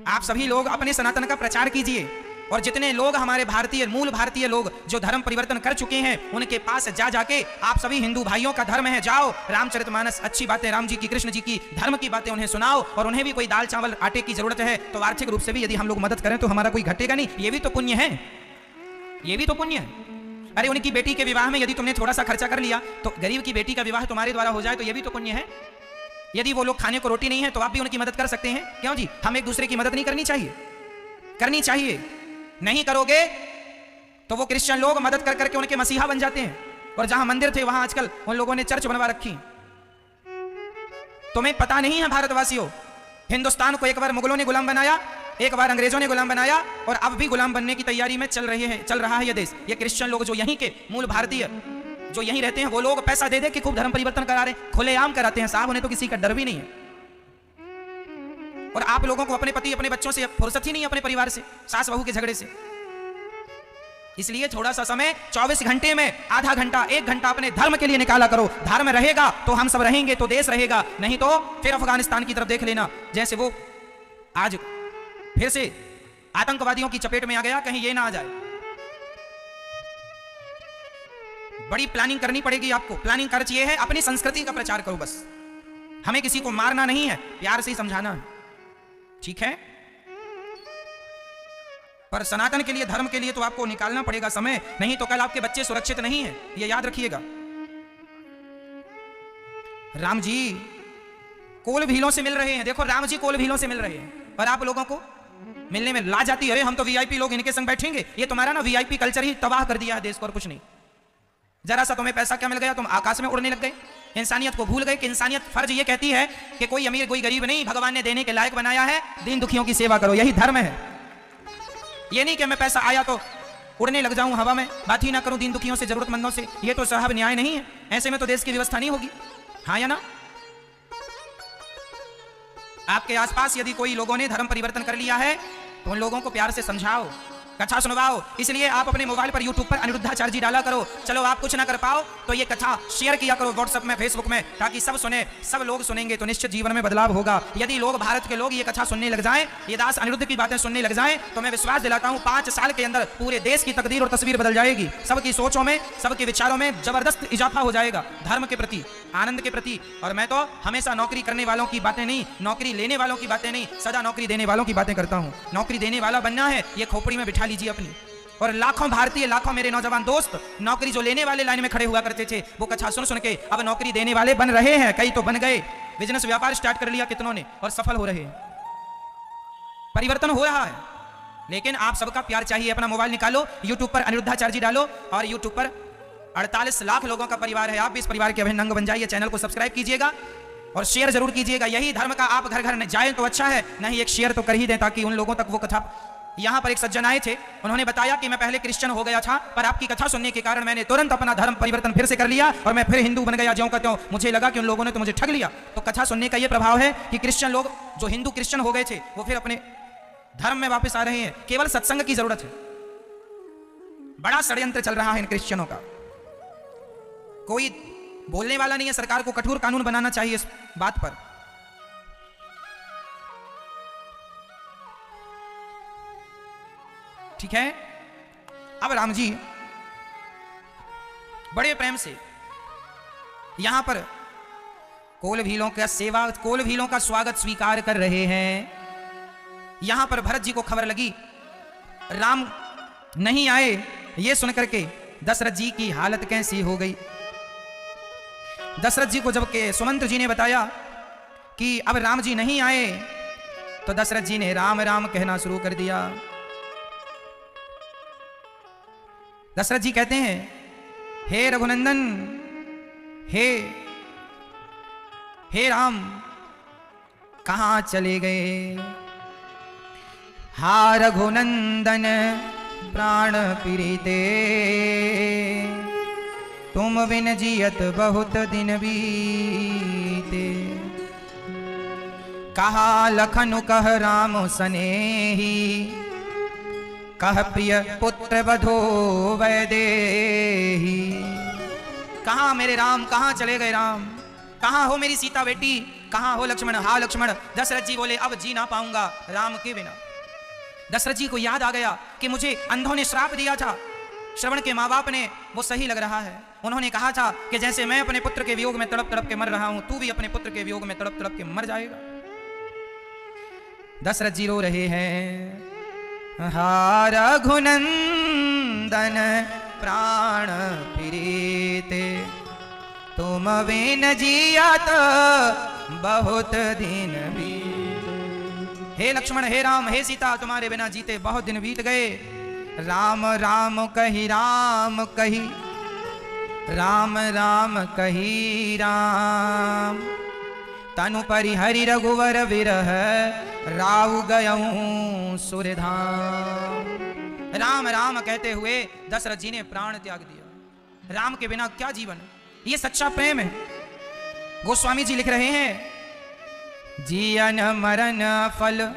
A: आप सभी लोग अपने सनातन का प्रचार कीजिए और जितने लोग हमारे भारतीय, मूल भारतीय लोग जो धर्म परिवर्तन कर चुके हैं, उनके पास जा जाके आप सभी हिंदू भाइयों का धर्म है, जाओ रामचरितमानस, अच्छी बातें राम जी की, कृष्ण जी की, धर्म की बातें उन्हें सुनाओ। और उन्हें भी कोई दाल चावल आटे की जरूरत है तो आर्थिक रूप से भी यदि हम लोग मदद करें तो हमारा कोई घटेगा नहीं। ये भी तो पुण्य है, ये भी तो पुण्य है। अरे उनकी बेटी के विवाह में यदि तुमने थोड़ा सा खर्चा कर लिया तो गरीब की बेटी का विवाह तुम्हारे द्वारा हो जाए तो ये भी तो पुण्य है। यदि वो लोग खाने को रोटी नहीं है तो आप भी उनकी मदद कर सकते हैं। क्यों जी, हम एक दूसरे की मदद नहीं करनी चाहिए? करनी चाहिए। नहीं करोगे तो वो क्रिश्चियन लोग मदद कर करके उनके मसीहा बन जाते हैं और जहां मंदिर थे वहां आजकल उन लोगों ने चर्च बनवा रखी। तुम्हें पता नहीं है भारतवासियों, हिंदुस्तान को एक बार मुगलों ने गुलाम बनाया, एक बार अंग्रेजों ने गुलाम बनाया और अब भी गुलाम बनने की तैयारी में चल रहा है ये देश। ये क्रिश्चियन लोग जो यहीं के मूल भारतीय जो यहीं रहते हैं, वो लोग पैसा दे दे के खूब धर्म परिवर्तन करा रहे हैं, खुलेआम कराते हैं साहब, उन्हें तो किसी का डर भी नहीं है। और आप लोगों को अपने पति अपने बच्चों से फुर्सत ही नहीं, अपने परिवार से, सास बहू के झगड़े से। इसलिए थोड़ा सा समय 24 घंटे में आधा घंटा, 1 घंटा अपने धर्म के लिए निकाला करो। धर्म रहेगा तो हम सब रहेंगे, तो देश रहेगा, नहीं तो फिर अफगानिस्तान की तरफ देख लेना, जैसे वो आज फिर से आतंकवादियों की चपेट में आ गया, कहीं ये ना आ जाए। बड़ी प्लानिंग करनी पड़ेगी आपको। प्लानिंग कर चाहिए है, अपनी संस्कृति का प्रचार करो बस। हमें किसी को मारना नहीं है, प्यार से ही समझाना है, ठीक है? पर सनातन के लिए, धर्म के लिए तो आपको निकालना पड़ेगा समय, नहीं तो कल आपके बच्चे सुरक्षित नहीं है, ये याद रखिएगा। राम जी कोल भीलों से मिल रहे हैं, देखो राम जी कोल भीलों से मिल रहे हैं और आप लोगों को मिलने में ला जाती है। हम तो वीआईपी लोग इनके संग बैठेंगे। ये तुम्हारा ना वीआईपी कल्चर ही तबाह कर दिया है देश को, और कुछ नहीं। जरा सा तुम्हें पैसा क्या मिल गया, तुम आकाश में उड़ने लग गए, इंसानियत को भूल गए। कि इंसानियत फर्ज ये कहती है कि कोई अमीर कोई गरीब नहीं, भगवान ने देने के लायक बनाया है, दीन दुखियों की सेवा करो, यही धर्म है। ये नहीं कि मैं पैसा आया तो उड़ने लग जाऊं हवा में, बात ही ना करूं दीन दुखियों से, जरूरतमंदों से। ये तो साहब न्याय नहीं है, ऐसे में तो देश की व्यवस्था नहीं होगी। हाँ या ना? आपके आसपास यदि कोई लोगों ने धर्म परिवर्तन कर लिया है तो उन लोगों को प्यार से समझाओ, कथा सुनवाओ। इसलिए आप अपने मोबाइल पर यूट्यूब पर अनिरुद्धाचार्य जी डाला करो। चलो आप कुछ ना कर पाओ तो ये कथा शेयर किया करो व्हाट्सएप में, फेसबुक में, ताकि सब सुने। सब लोग सुनेंगे तो निश्चित जीवन में बदलाव होगा। यदि लोग, भारत के लोग ये कथा सुनने लग जाएं, ये दास अनिरुद्ध की बातें सुनने लग जाएं, तो मैं विश्वास दिलाता हूं 5 साल के अंदर पूरे देश की तकदीर और तस्वीर बदल जाएगी। सबकी सोचों में, सबके विचारों में जबरदस्त इजाफा हो जाएगा धर्म के प्रति, आनंद के प्रति। और मैं तो हमेशा नौकरी करने वालों की बातें नहीं, नौकरी लेने वालों की बातें नहीं, सदा नौकरी देने वालों की बातें करता हूँ। नौकरी देने वाला बनना है, ये खोपड़ी में बिठा लीजिए अपनी। और लाखों भारतीय, लाखों मेरे नौजवान दोस्त नौकरी जो लेने वाले लाइन में खड़े हुआ करते थे, वो कथा सुन सुन के अब नौकरी देने वाले बन रहे हैं। कई तो बन गए, बिजनेस व्यापार स्टार्ट कर लिया कितनों ने और सफल हो रहे हैं। परिवर्तन हो रहा है, लेकिन आप सबका प्यार चाहिए। अपना मोबाइल निकालो, यूट्यूब पर अनिरुद्धाचार्य जी डालो, और यूट्यूब पर 48 लाख लोगों का परिवार है। आप भी इस परिवार के अभिन्न अंग बन जाइए। चैनल को सब्सक्राइब कीजिएगा और शेयर जरूर कीजिएगा। यही धर्म का आप घर घर जाए तो अच्छा है, नहीं एक शेयर तो कर ही दें, ताकि उन लोगों तक वो कथा। यहाँ पर एक सज्जन आए थे, उन्होंने बताया कि मैं पहले क्रिश्चियन हो गया था, पर आपकी कथा सुनने के कारण मैंने तुरंत अपना धर्म परिवर्तन फिर से कर लिया और मैं फिर हिंदू बन गया। ज्यों का त्यों मुझे लगा कि उन लोगों ने तो मुझे ठग लिया। तो कथा सुनने का ये प्रभाव है कि क्रिश्चियन लोग जो हिंदू क्रिश्चियन हो गए थे वो फिर अपने धर्म में वापस आ रहे हैं। केवल सत्संग की जरूरत है। बड़ा षड्यंत्र चल रहा है इन क्रिश्चियनों का। कोई बोलने वाला नहीं है। सरकार को कठोर कानून बनाना चाहिए इस बात पर। ठीक है। अब राम जी बड़े प्रेम से यहां पर कोल भीलों का स्वागत स्वीकार कर रहे हैं। यहां पर भरत जी को खबर लगी, राम नहीं आए। ये सुनकर के दशरथ जी की हालत कैसी हो गई। दशरथ जी को जब के सुमंत्र जी ने बताया कि अब राम जी नहीं आए, तो दशरथ जी ने राम राम कहना शुरू कर दिया। दशरथ जी कहते हैं, हे रघुनंदन, हे राम, कहां चले गए। हा रघुनंदन प्राण पीड़िते, तुम बिन जियत बहुत दिन बीते। कहा लखन कह राम सनेही, कह प्रिय पुत्र बधो वैदेही। कहाँ मेरे राम, कहाँ चले गए राम, कहाँ हो मेरी सीता बेटी, कहाँ हो लक्ष्मण। हा लक्ष्मण। दशरथ जी बोले, अब जी ना पाऊंगा राम के बिना। दशरथ जी को याद आ गया कि मुझे अंधों ने श्राप दिया था, श्रवण के माँ बाप ने, वो सही लग रहा है। उन्होंने कहा था कि जैसे मैं अपने पुत्र के वियोग में तड़प तड़प के मर रहा हूं, तू भी अपने पुत्र के वियोग में तड़प तड़प के मर जाएगा। दशरथ जी रो रहे हैं, हा रघुनंदन प्राण पीड़िते, तुम बिन जियत बहुत दिन बीते। हे लक्ष्मण, हे राम, हे सीता, तुम्हारे बिना जीते बहुत दिन बीत गए। राम राम कही राम कही, राम राम कही राम, तनु परिहरि रघुवर विरह, राव गयऊं सुरधाम। राम राम कहते हुए दशरथ जी ने प्राण त्याग दिया। राम के बिना क्या जीवन, ये सच्चा प्रेम है। गोस्वामी जी लिख रहे हैं, जियन मरण फल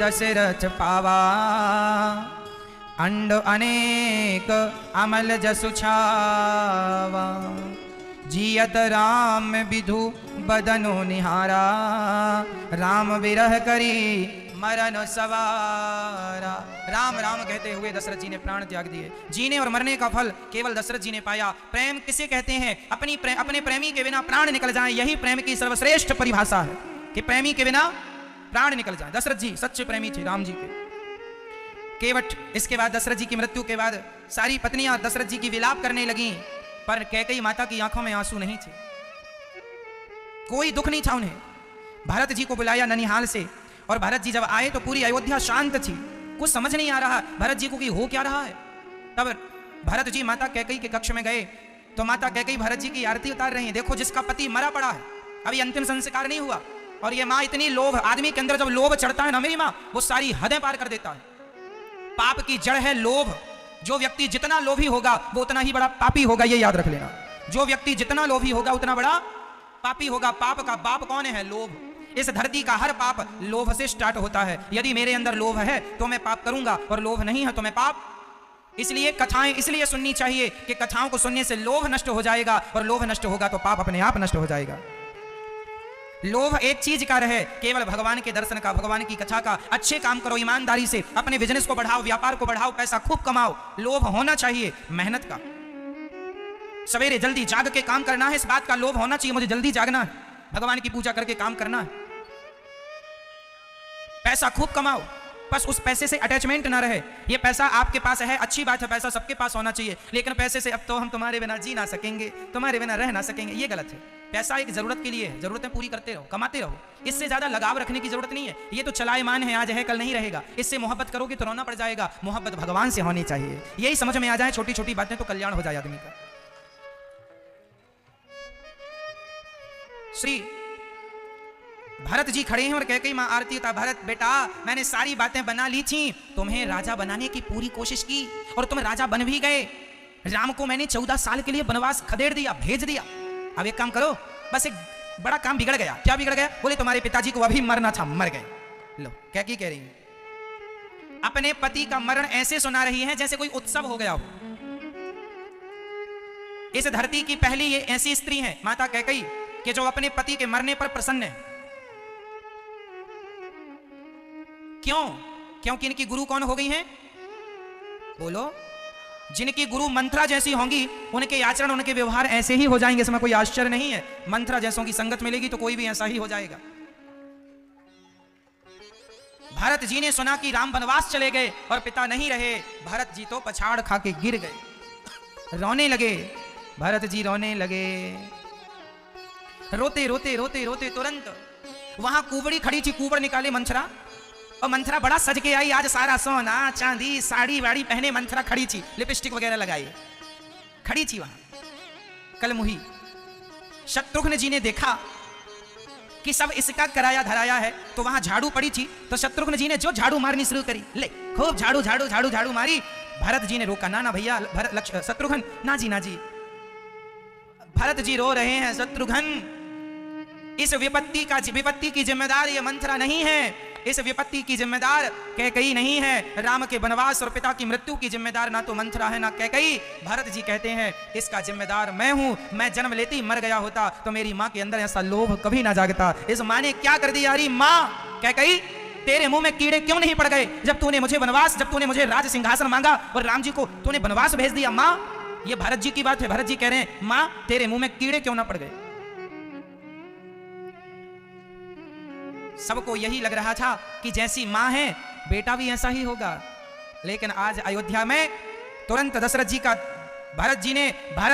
A: दशरथ पावा, अंड अनेक अमल जसु छावा। जियत राम विधु बदनो निहारा, राम विरह करी मरण सवारा। राम राम कहते हुए दशरथ जी ने प्राण त्याग दिए। जीने और मरने का फल केवल दशरथ जी ने पाया। प्रेम किसे कहते हैं, अपने प्रेमी के बिना प्राण निकल जाए, यही प्रेम की सर्वश्रेष्ठ परिभाषा है कि प्रेमी के बिना प्राण निकल जाए। दशरथ जी सच्चे प्रेमी थे राम जी के। केवट इसके बाद दशरथ जी की मृत्यु के बाद सारी पत्नियां दशरथ जी की विलाप करने लगी, पर कैकेयी माता की आंखों में आंसू नहीं थे, कोई दुख नहीं था उन्हें। भरत जी को बुलाया ननिहाल से, और भरत जी जब आए तो पूरी अयोध्या शांत थी। कुछ समझ नहीं आ रहा भरत जी को कि हो क्या रहा है। तब भरत जी माता कैकेयी के कक्ष में गए तो माता कैकेयी भरत जी की आरती उतार रही हैं। देखो, जिसका पति मरा पड़ा है, अभी अंतिम संस्कार नहीं हुआ, और ये माँ इतनी लोभ, आदमी के अंदर जब लोभ चढ़ता है ना मेरी माँ, वो सारी हदें पार कर देता है। पाप की जड़ है लोभ। जो व्यक्ति जितना लोभी होगा वो उतना ही बड़ा पापी होगा, ये याद रख लेना। जो व्यक्ति जितना लोभी होगा उतना बड़ा पापी होगा। पाप का बाप कौन है? लोभ। इस धरती का हर पाप लोभ से स्टार्ट होता है। यदि मेरे अंदर लोभ है तो मैं पाप करूंगा, और लोभ नहीं है तो मैं पाप। इसलिए कथाएं इसलिए सुननी चाहिए कि कथाओं को सुनने से लोभ नष्ट हो जाएगा, और लोभ नष्ट होगा तो पाप अपने आप नष्ट हो जाएगा। लोभ एक चीज का रहे, केवल भगवान के दर्शन का, भगवान की कथा का। अच्छे काम करो ईमानदारी से, अपने बिजनेस को बढ़ाओ, व्यापार को बढ़ाओ, पैसा खूब कमाओ। लोभ होना चाहिए मेहनत का। सवेरे जल्दी जाग के काम करना है, इस बात का लोभ होना चाहिए, मुझे जल्दी जागना है, भगवान की पूजा करके काम करना है। पैसा खूब कमाओ, बस उस पैसे से अटैचमेंट ना रहे। ये पैसा आपके पास है, अच्छी बात है, पैसा सबके पास होना चाहिए, लेकिन पैसे से अब तो हम तुम्हारे बिना जी ना सकेंगे, तुम्हारे बिना रह ना सकेंगे, ये गलत है। पैसा एक जरूरत के लिए है, जरूरतें पूरी करते रहो, कमाते रहो, इससे ज्यादा लगाव रखने की जरूरत नहीं है। ये तो चलायमान है, आज है कल नहीं रहेगा, इससे मोहब्बत करोगे तो रोना पड़ जाएगा। मोहब्बत भगवान से होनी चाहिए, यही समझ में आ जाए, छोटी छोटी बातें तो कल्याण हो जाए आदमी का। श्री भरत जी खड़े हैं और कह कही मां आरती था, भरत बेटा मैंने सारी बातें बना ली थी, तुम्हें राजा बनाने की पूरी कोशिश की और तुम राजा बन भी गए। राम को मैंने 14 साल के लिए वनवास खदेड़ दिया, भेज दिया। अब एक काम करो, बस एक बड़ा काम बिगड़ गया। क्या बिगड़ गया? बोले तुम्हारे पिताजी को अभी मरना था, मर गए। लो क्या की कह रही है, अपने पति का मरण ऐसे सुना रही है जैसे कोई उत्सव हो गया हो। इस धरती की पहली ये ऐसी स्त्री है माता कैकेयी कि जो अपने पति के मरने पर प्रसन्न है। क्यों? क्योंकि इनकी गुरु कौन हो गई हैं? बोलो। जिनकी गुरु मंथरा जैसी होंगी, उनके आचरण उनके व्यवहार ऐसे ही हो जाएंगे, इसमें कोई आश्चर्य नहीं है। मंथरा जैसों की संगत मिलेगी तो कोई भी ऐसा ही हो जाएगा। भरत जी ने सुना कि राम वनवास चले गए और पिता नहीं रहे, भरत जी तो पछाड़ खा के गिर गए, रोने लगे। भरत जी रोने लगे, रोते रोते रोते रोते तुरंत वहां कुबड़ी खड़ी थी, कुबड़ निकाले मंथरा, और मंथरा बड़ा सज के आई, आज सारा सोना चांदी साड़ी वाड़ी पहने मंथरा खड़ी थी, लिपस्टिक वगैरह लगाई खड़ी थी वहां कलमुही। शत्रुघ्न जी ने देखा कि सब इसका कराया धराया है, तो वहां झाड़ू पड़ी थी, तो शत्रुघ्न जी ने जो झाड़ू मारनी शुरू करी, ले खूब झाड़ू झाड़ू झाड़ू झाड़ू मारी। भरत जी ने रोका, ना ना भैया, शत्रुघ्न ना जी ना जी। भरत जी रो रहे हैं, शत्रुघ्न इस विपत्ति की जिम्मेदार ये मंथरा नहीं है, इस विपत्ति की जिम्मेदार कैकेयी नहीं है, राम के वनवास और पिता की मृत्यु की जिम्मेदार ना तो मंथरा है ना कैकेयी। भरत जी कहते हैं इसका जिम्मेदार मैं हूं, मैं जन्म लेते ही मर गया होता तो मेरी मां के अंदर ऐसा लोभ कभी ना जागता। इस मां ने क्या कर दिया? अरे मां कैकेयी, तेरे मुंह में कीड़े क्यों नहीं पड़ गए जब तूने मुझे वनवास, जब तूने मुझे राज सिंहासन मांगा और राम जी को तूने वनवास भेज दिया। मां, ये भरत जी की बात है, भरत जी कह रहे हैं मां तेरे मुंह में कीड़े क्यों ना पड़ गए। सबको यही लग रहा था कि जैसी मां है बेटा भी ऐसा ही होगा, लेकिन आज अयोध्या में तुरंत दशरथ जी का भरत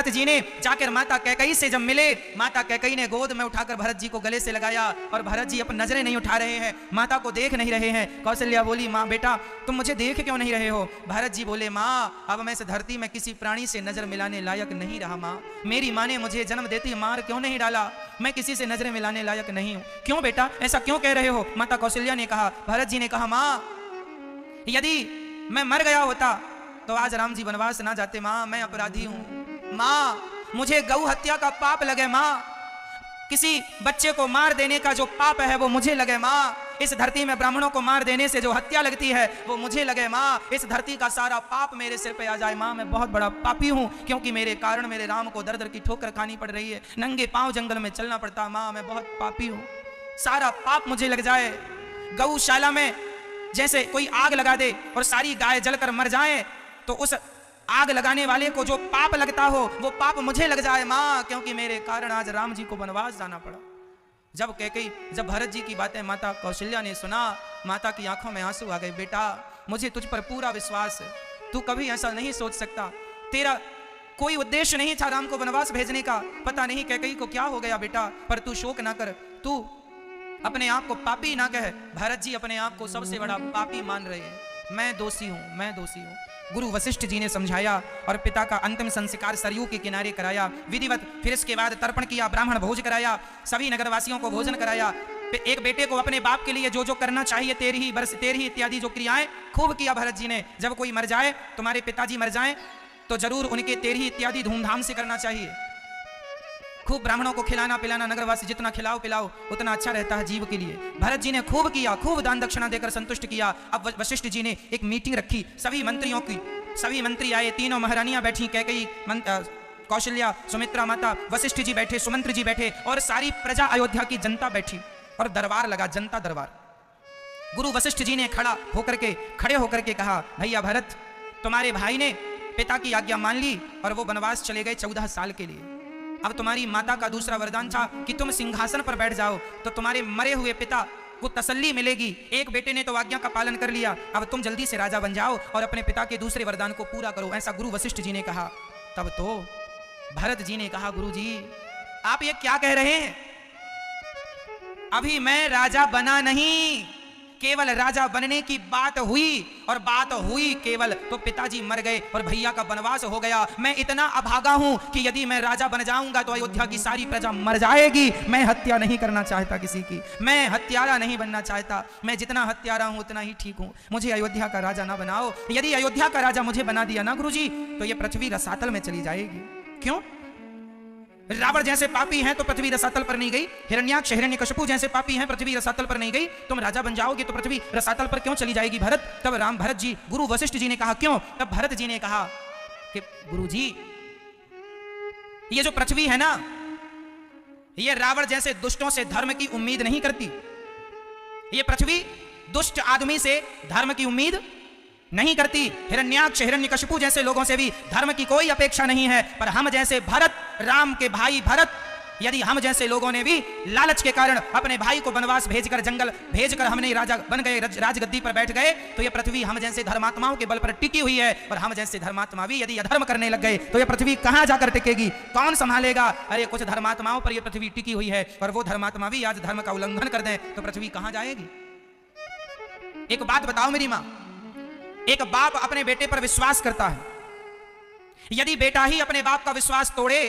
A: जी ने जाकर माता कैकेयी से जब मिले, माता कैकेयी ने गोद में उठाकर भरत जी को गले से लगाया और भरत जी अपन नजरें नहीं उठा रहे हैं, माता को देख नहीं रहे हैं। कौशल्या बोली, माँ बेटा तुम मुझे देख क्यों नहीं रहे हो? भरत जी बोले, माँ अब मैं इस धरती में किसी प्राणी से नजर मिलाने लायक नहीं रहा। माँ, मेरी माँ ने मुझे जन्म देती मार क्यों नहीं डाला? मैं किसी से नजरें मिलाने लायक नहीं हूँ। क्यों बेटा, ऐसा क्यों कह रहे हो? माता कौशल्या ने कहा, भरत जी ने कहा, माँ यदि मैं मर गया होता तो आज राम जी वनवास ना जाते। माँ मैं अपराधी हूं, माँ मुझे गौ हत्या का पाप लगे, माँ किसी बच्चे को मार देने का जो पाप है वो मुझे लगे। माँ इस धरती में ब्राह्मणों को मार देने से जो हत्या लगती है वो मुझे लगे। माँ इस धरती का सारा पाप मेरे सिर पे आ जाए। माँ मैं बहुत बड़ा पापी हूँ, क्योंकि मेरे कारण मेरे राम को दर दर की ठोकर खानी पड़ रही है, नंगे पांव जंगल में चलना पड़ता। माँ मैं बहुत पापी हूँ, सारा पाप मुझे लग जाए। गौशाला में जैसे कोई आग लगा दे और सारी गाय जलकर मर जाए तो उस आग लगाने वाले को जो पाप लगता हो वो पाप मुझे लग जाए। माँ क्योंकि मेरे कारण आज राम जी को वनवास जाना पड़ा। जब भरत जी की बातें माता कौशल्या ने सुना, माता की आंखों में आंसू आ गए। बेटा मुझे तुझ पर पूरा विश्वास है, तू कभी ऐसा नहीं सोच सकता, तेरा कोई उद्देश्य नहीं था राम को वनवास भेजने का। पता नहीं कैकेयी को क्या हो गया बेटा, पर तू शोक ना कर, तू अपने आप को पापी ना कह। भरत जी अपने आप को सबसे बड़ा पापी मान रहे हैं। मैं दोषी हूं, मैं दोषी हूं। गुरु वशिष्ठ जी ने समझाया और पिता का अंतिम संस्कार सरयू के किनारे कराया विधिवत। फिर इसके बाद तर्पण किया, ब्राह्मण भोज कराया, सभी नगरवासियों को भोजन कराया। एक बेटे को अपने बाप के लिए जो जो करना चाहिए, तेरही इत्यादि जो क्रियाएं खूब किया भरत जी ने। जब कोई मर जाए, तुम्हारे पिताजी मर जाएं, तो जरूर उनके तेरही इत्यादि धूमधाम से करना चाहिए। खूब ब्राह्मणों को खिलाना पिलाना, नगरवासी जितना खिलाओ पिलाओ उतना अच्छा रहता है जीव के लिए। भरत जी ने खूब किया, खूब दान दक्षिणा देकर संतुष्ट किया। अब वशिष्ठ जी ने एक मीटिंग रखी सभी मंत्रियों की। सभी मंत्री आए, तीनों महारानियां बैठी, कैकेयी, कौशल्या, सुमित्रा माता, वशिष्ठ जी बैठे, सुमंत्र जी बैठे और सारी प्रजा अयोध्या की जनता बैठी और दरबार लगा, जनता दरबार। गुरु वशिष्ठ जी ने खड़े होकर के कहा, भैया भरत, तुम्हारे भाई ने पिता की आज्ञा मान ली और वो वनवास चले गए 14 साल के लिए। अब तुम्हारी माता का दूसरा वरदान था कि तुम सिंहासन पर बैठ जाओ, तो तुम्हारे मरे हुए पिता को तसल्ली मिलेगी। एक बेटे ने तो आज्ञा का पालन कर लिया, अब तुम जल्दी से राजा बन जाओ और अपने पिता के दूसरे वरदान को पूरा करो, ऐसा गुरु वशिष्ठ जी ने कहा। तब तो भरत जी ने कहा, गुरु जी आप ये क्या कह रहे हैं? अभी मैं राजा बना नहीं, केवल राजा बनने की बात हुई और बात हुई केवल तो पिताजी मर गए और भैया का वनवास हो गया। मैं इतना अभागा हूं कि यदि मैं राजा बन जाऊंगा तो अयोध्या की सारी प्रजा मर जाएगी। मैं हत्या नहीं करना चाहता किसी की, मैं हत्यारा नहीं बनना चाहता। मैं जितना हत्यारा हूं उतना ही ठीक हूं, मुझे अयोध्या का राजा ना बनाओ। यदि अयोध्या का राजा मुझे बना दिया ना गुरुजी, तो ये पृथ्वी रसातल में चली जाएगी। क्यों? रावण जैसे पापी हैं तो पृथ्वी रसातल पर नहीं गई, हिरण्याक्ष हिरण्यकशिपु जैसे पापी हैं पृथ्वी रसातल पर नहीं गई, तुम राजा बन जाओगे तो पृथ्वी रसातल पर क्यों चली जाएगी भरत? तब भरत जी, गुरु वशिष्ठ जी ने कहा क्यों? तब भरत जी ने कहा कि गुरु जी ये जो पृथ्वी है ना, ये रावण जैसे दुष्टों से धर्म की उम्मीद नहीं करती। ये पृथ्वी दुष्ट आदमी से धर्म की उम्मीद नहीं करती। हिरण्याक्ष हिरण्यकशिपु जैसे लोगों से भी धर्म की कोई अपेक्षा नहीं है। पर हम जैसे भरत, राम के भाई भरत, यदि हम जैसे लोगों ने भी लालच के कारण अपने भाई को वनवास भेजकर, जंगल भेजकर हमने राजा बन गए, राजगद्दी पर बैठ गए, तो यह पृथ्वी हम जैसे धर्मात्माओं के बल पर टिकी हुई है। और हम जैसे धर्मात्मा भी यदि अधर्म करने लग गए तो यह पृथ्वी कहां जाकर टिकेगी? कौन संभालेगा? अरे कुछ धर्मात्माओं पर यह पृथ्वी टिकी हुई है और वो धर्मात्मा भी आज धर्म का उल्लंघन कर दें तो पृथ्वी कहां जाएगी? एक बात बताओ मेरी मां, एक बाप अपने बेटे पर विश्वास करता है, यदि बेटा ही अपने बाप का विश्वास तोड़े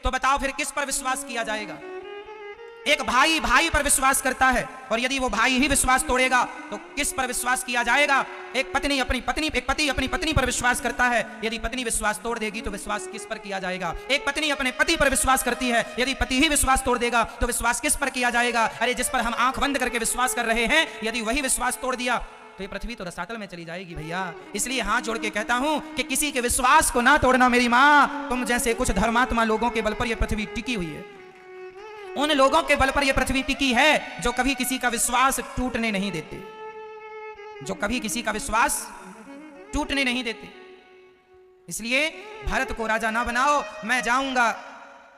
A: तो बताओ फिर किस पर विश्वास किया जाएगा? एक भाई भाई पर विश्वास करता है और यदि वो भाई ही विश्वास तोड़ेगा तो किस पर विश्वास किया जाएगा? एक पति अपनी पत्नी पर विश्वास करता है, यदि पत्नी विश्वास तोड़ देगी तो विश्वास किस पर किया जाएगा? एक पत्नी अपने पति पर विश्वास करती है, यदि पति ही विश्वास तोड़ देगा तो विश्वास किस पर किया जाएगा? अरे जिस पर हम आंख बंद करके विश्वास कर रहे हैं, यदि वही विश्वास तोड़ दिया तो ये पृथ्वी तो रसातल में चली जाएगी भैया। इसलिए हाथ जोड़ के कहता हूं कि किसी के विश्वास को ना तोड़ना मेरी मां। तुम जैसे कुछ धर्मात्मा लोगों के बल पर यह पृथ्वी टिकी हुई है, उन लोगों के बल पर यह पृथ्वी टिकी है जो कभी किसी का विश्वास टूटने नहीं देते, जो कभी किसी का विश्वास टूटने नहीं देते। इसलिए भारत को राजा ना बनाओ, मैं जाऊंगा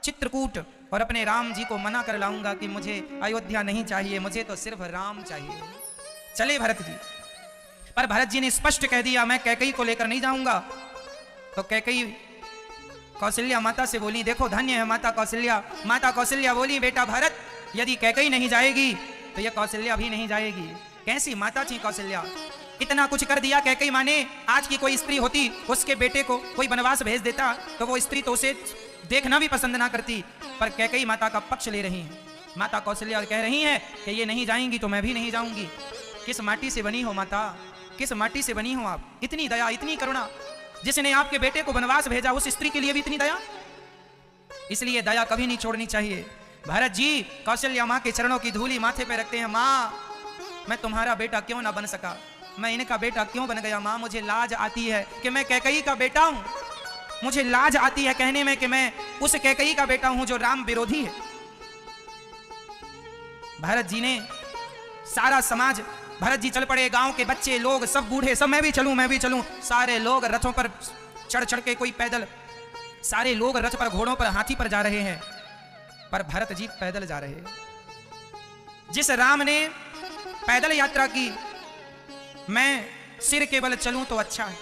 A: चित्रकूट और अपने राम जी को मना कर लाऊंगा कि मुझे अयोध्या नहीं चाहिए, मुझे तो सिर्फ राम चाहिए। चले भरत जी, पर भरत जी ने स्पष्ट कह दिया मैं कैकेयी को लेकर नहीं जाऊंगा। तो कैकेयी कौशल्या माता से बोली, देखो धन्य है माता कौशल्या। माता कौशल्या बोली, बेटा भरत यदि कैकेयी नहीं जाएगी तो यह कौशल्या भी नहीं जाएगी। कैसी माता थी कौशल्या, इतना कुछ कर दिया कैकेयी माँ ने। आज की कोई स्त्री होती, उसके बेटे को कोई वनवास भेज देता तो वो स्त्री तो उसे देखना भी पसंद ना करती, पर कैकेयी माता का पक्ष ले रही है। माता कौशल्या कह रही है कि ये नहीं जाएंगी तो मैं भी नहीं जाऊंगी। किस माटी से बनी हो माता, किस माटी से बनी हो आप? इतनी दया, इतनी करुणा, जिसने आपके बेटे को वनवास भेजा उस स्त्री के लिए भी इतनी दया। इसलिए दया कभी नहीं छोड़नी चाहिए। भरत जी कौशल्या माँ के चरणों की धूली माथे पे रखते हैं। माँ मैं तुम्हारा बेटा क्यों ना बन सका, मैं इनका बेटा क्यों बन गया? माँ मुझे लाज आती है कि मैं कैकेयी का बेटा हूं, मुझे लाज आती है कहने में कि मैं उस कैकेयी का बेटा हूं जो राम विरोधी है। भरत जी ने सारा समाज, भरत जी चल पड़े, गांव के बच्चे लोग सब बूढ़े सब मैं भी चलूं। सारे लोग रथों पर चढ़ चढ़ के, कोई पैदल, सारे लोग रथ पर, घोड़ों पर, हाथी पर जा रहे हैं, पर भरत जी पैदल जा रहे हैं। जिस राम ने पैदल यात्रा की, मैं सिर के बल चलूं तो अच्छा है।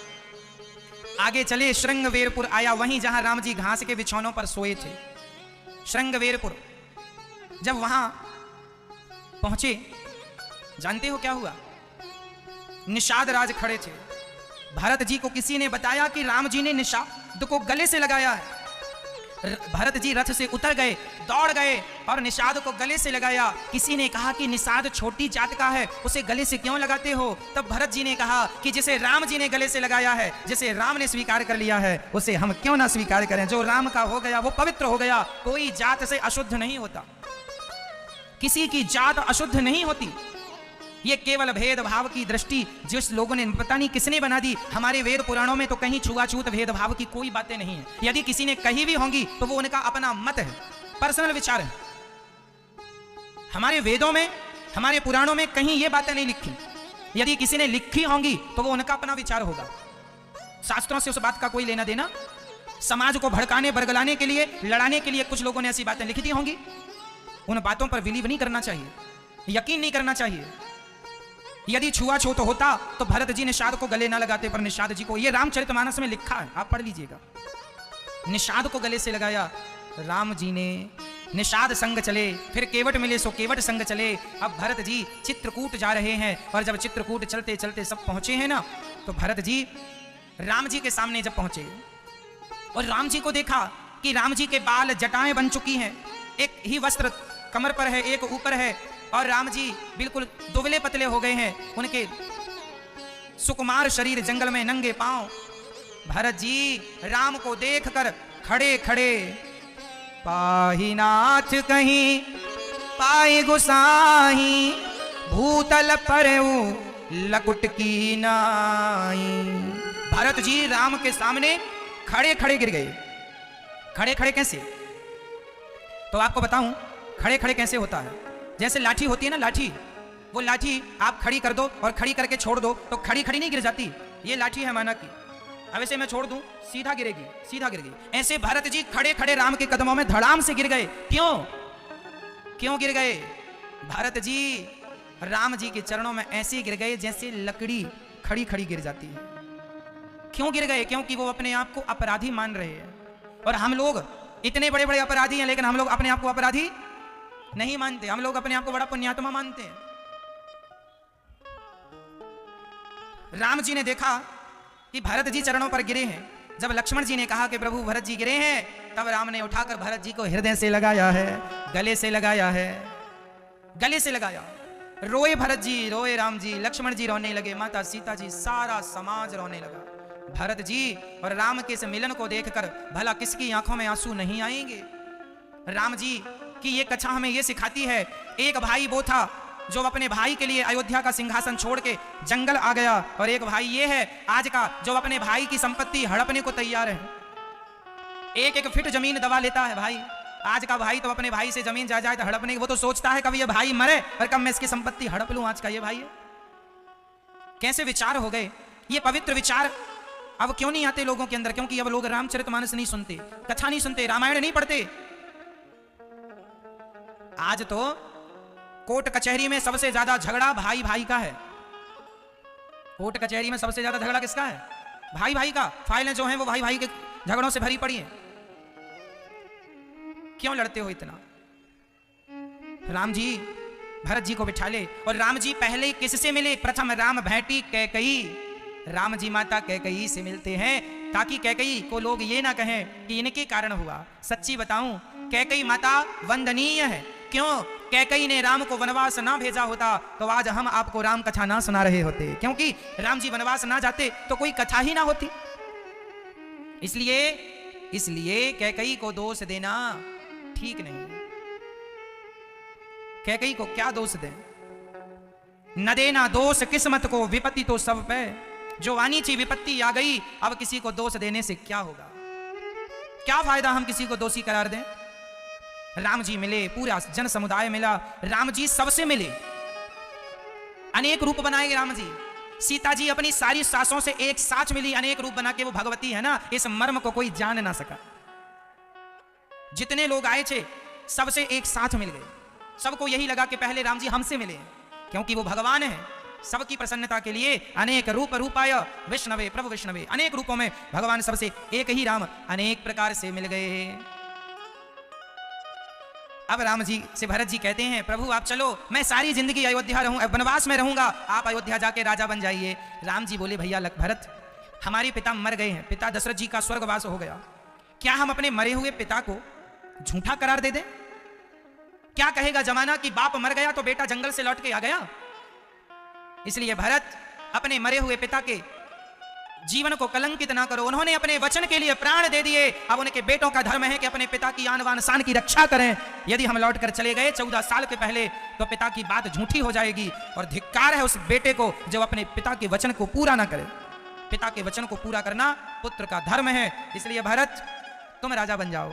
A: आगे चले, श्रृंगवेरपुर आया, वहीं जहां राम जी घास के बिछौनों पर सोए थे, श्रृंगवेरपुर। जब वहां पहुंचे, जानते हो क्या हुआ? निषाद राज खड़े थे। भरत जी को किसी ने बताया कि राम जी ने निषाद को गले से लगाया है। भरत जी रथ से उतर गए, दौड़ गए और निषाद को गले से लगाया। किसी ने कहा कि निषाद छोटी जात का है, उसे गले से क्यों लगाते हो? तब भरत जी ने कहा कि जिसे राम जी ने गले से लगाया है, जिसे राम ने स्वीकार कर लिया है, उसे हम क्यों ना स्वीकार करें? जो राम का हो गया वो पवित्र हो गया। कोई जात से अशुद्ध नहीं होता, किसी की जात अशुद्ध नहीं होती। ये केवल भेदभाव की दृष्टि जिस लोगों ने, पता नहीं किसने बना दी। हमारे वेद पुराणों में तो कहीं छुआछूत भेदभाव की कोई बातें नहीं है। यदि किसी ने कही भी होंगी तो वो उनका अपना मत है, पर्सनल विचार है। हमारे वेदों में, हमारे पुराणों में कहीं ये बातें नहीं लिखी। यदि किसी ने लिखी होंगी तो वो उनका अपना विचार होगा, शास्त्रों से उस बात का कोई लेना देना। समाज को भड़काने, बरगलाने के लिए, लड़ाने के लिए कुछ लोगों ने ऐसी बातें लिख दी होंगी, उन बातों पर बिलीव नहीं करना चाहिए। यकीन नहीं करना चाहिए। यदि छुआछूत होता तो भरत जी निषाद को गले ना लगाते, पर निषाद जी को, ये रामचरितमानस में लिखा है, आप पढ़ लीजिएगा, निषाद को गले से लगाया राम जी ने। निषाद संग चले, फिर केवट मिले सो केवट संग चले। अब भरत जी चित्रकूट जा रहे हैं, और जब चित्रकूट चलते चलते सब पहुंचे हैं ना, तो भरत जी राम जी के सामने जब पहुंचे और राम जी को देखा कि राम जी के बाल जटाएं बन चुकी हैं, एक ही वस्त्र कमर पर है, एक ऊपर है, और राम जी बिल्कुल दुबले पतले हो गए हैं, उनके सुकुमार शरीर जंगल में नंगे पांव। भरत जी राम को देखकर खड़े खड़े, पाही नाथ कहीं पाए गुसाही, भूतल पर लकुट की नाई। भरत जी राम के सामने खड़े खड़े गिर गए। खड़े खड़े कैसे? तो आपको बताऊं खड़े खड़े कैसे होता है। जैसे लाठी होती है ना, लाठी, वो लाठी आप खड़ी कर दो और खड़ी करके छोड़ दो तो खड़ी खड़ी नहीं गिर जाती। ये लाठी है माना की, अब ऐसे मैं छोड़ दूं सीधा गिरेगी, सीधा गिर गई। ऐसे भरत जी खड़े खड़े राम के कदमों में धड़ाम से गिर गए। क्यों क्यों गिर गए? भरत जी राम जी के चरणों में ऐसे गिर गए जैसे लकड़ी खड़ी खड़ी गिर जाती है। क्यों गिर गए? क्योंकि वो अपने आप को अपराधी मान रहे हैं, और हम लोग इतने बड़े बड़े अपराधी हैं, लेकिन हम लोग अपने आप को अपराधी नहीं मानते। हम लोग अपने आप को बड़ा पुण्यात्मा मानते हैं। राम जी ने देखा कि भरत जी चरणों पर गिरे हैं। जब लक्ष्मण जी ने कहा कि प्रभु भरत जी गिरे हैं, तब राम ने उठाकर भरत जी को हृदय से लगाया है, गले से लगाया है, गले से लगाया। रोए भरत जी, रोए राम जी, लक्ष्मण जी रोने लगे, माता सीता जी, सारा समाज रोने लगा। भरत जी और राम के इस मिलन को देखकर भला किसकी आंखों में आंसू नहीं आएंगे? राम जी की ये कथा हमें ये सिखाती है, एक भाई वो था जो अपने भाई के लिए अयोध्या का सिंहासन छोड़ के जंगल आ गया, और एक भाई ये है आज का जो अपने भाई की संपत्ति हड़पने को तैयार है। एक एक फीट जमीन दबा लेता है भाई। आज का भाई तो अपने भाई से जमीन जायदाद हड़पने की, वो तो सोचता है कभी ये भाई मरे और कब मैं इसकी संपत्ति हड़प लूं। आज का ये भाई है। कैसे विचार हो गए ये पवित्र विचार अब क्यों नहीं आते लोगों के अंदर? क्योंकि अब लोग रामचरितमानस नहीं सुनते, कथा नहीं सुनते, रामायण नहीं पढ़ते। आज तो कोर्ट कचहरी में सबसे ज्यादा झगड़ा भाई भाई का है। कोर्ट कचहरी में सबसे ज्यादा झगड़ा किसका है? भाई भाई का। फाइलें जो हैं वो भाई भाई के झगड़ों से भरी पड़ी हैं। क्यों लड़ते हो इतना? राम जी भरत जी को बिठा ले, और राम जी पहले किससे मिले? प्रथम राम भेंटी कैकई। राम जी माता कैकई से मिलते हैं ताकि कैकई को लोग ये ना कहें कि इनके कारण हुआ। सच्ची बताऊं, कैकई माता वंदनीय है। क्यों? कैकई ने राम को वनवास ना भेजा होता तो आज हम आपको राम कथा ना सुना रहे होते, क्योंकि राम जी वनवास ना जाते तो कोई कथा ही ना होती। इसलिए कैकई को दोष देना ठीक नहीं। कैकई को क्या दोष दें? न देना दोष किस्मत को, विपत्ति तो सब पे। जो आनी थी विपत्ति आ गई, अब किसी को दोष देने से क्या होगा? क्या फायदा हम किसी को दोषी करार दें? राम जी मिले, पूरा जन समुदाय मिला, राम जी सबसे मिले, अनेक रूप बनाए राम जी। सीता जी अपनी सारी सासों से एक साथ मिली, अनेक रूप बना के वो भगवती है ना, इस मर्म को कोई जान ना सका। जितने लोग आए थे सबसे एक साथ मिल गए। सबको यही लगा कि पहले राम जी हमसे मिले, क्योंकि वो भगवान है। सबकी प्रसन्नता के लिए अनेक रूप रूपाय विष्णवे प्रभु विष्णवे, अनेक रूपों में भगवान सबसे एक ही राम अनेक प्रकार से मिल गए। अब राम जी से भरत जी कहते हैं, प्रभु आप चलो, मैं सारी जिंदगी अयोध्या रहूं, वनवास में रहूंगा, आप अयोध्या जाके राजा बन जाइए। राम जी बोले, भैया भरत, हमारे पिता मर गए हैं, पिता दशरथ जी का स्वर्गवास हो गया, क्या हम अपने मरे हुए पिता को झूठा करार दे दें? क्या कहेगा जमाना कि बाप मर गया तो बेटा जंगल से लौट के आ गया? इसलिए भरत, अपने मरे हुए पिता के जीवन को कलंकित ना करो। उन्होंने अपने वचन के लिए प्राण दे दिए। अब उनके बेटों का धर्म है कि अपने पिता की आन बान शान की रक्षा करें। यदि हम लौट कर चले गए 14 साल के पहले तो पिता की बात झूठी हो जाएगी, और धिक्कार है उस बेटे को जो अपने पिता के वचन को पूरा ना करे। पिता के वचन को पूरा करना पुत्र का धर्म है। इसलिए भरत, तुम राजा बन जाओ।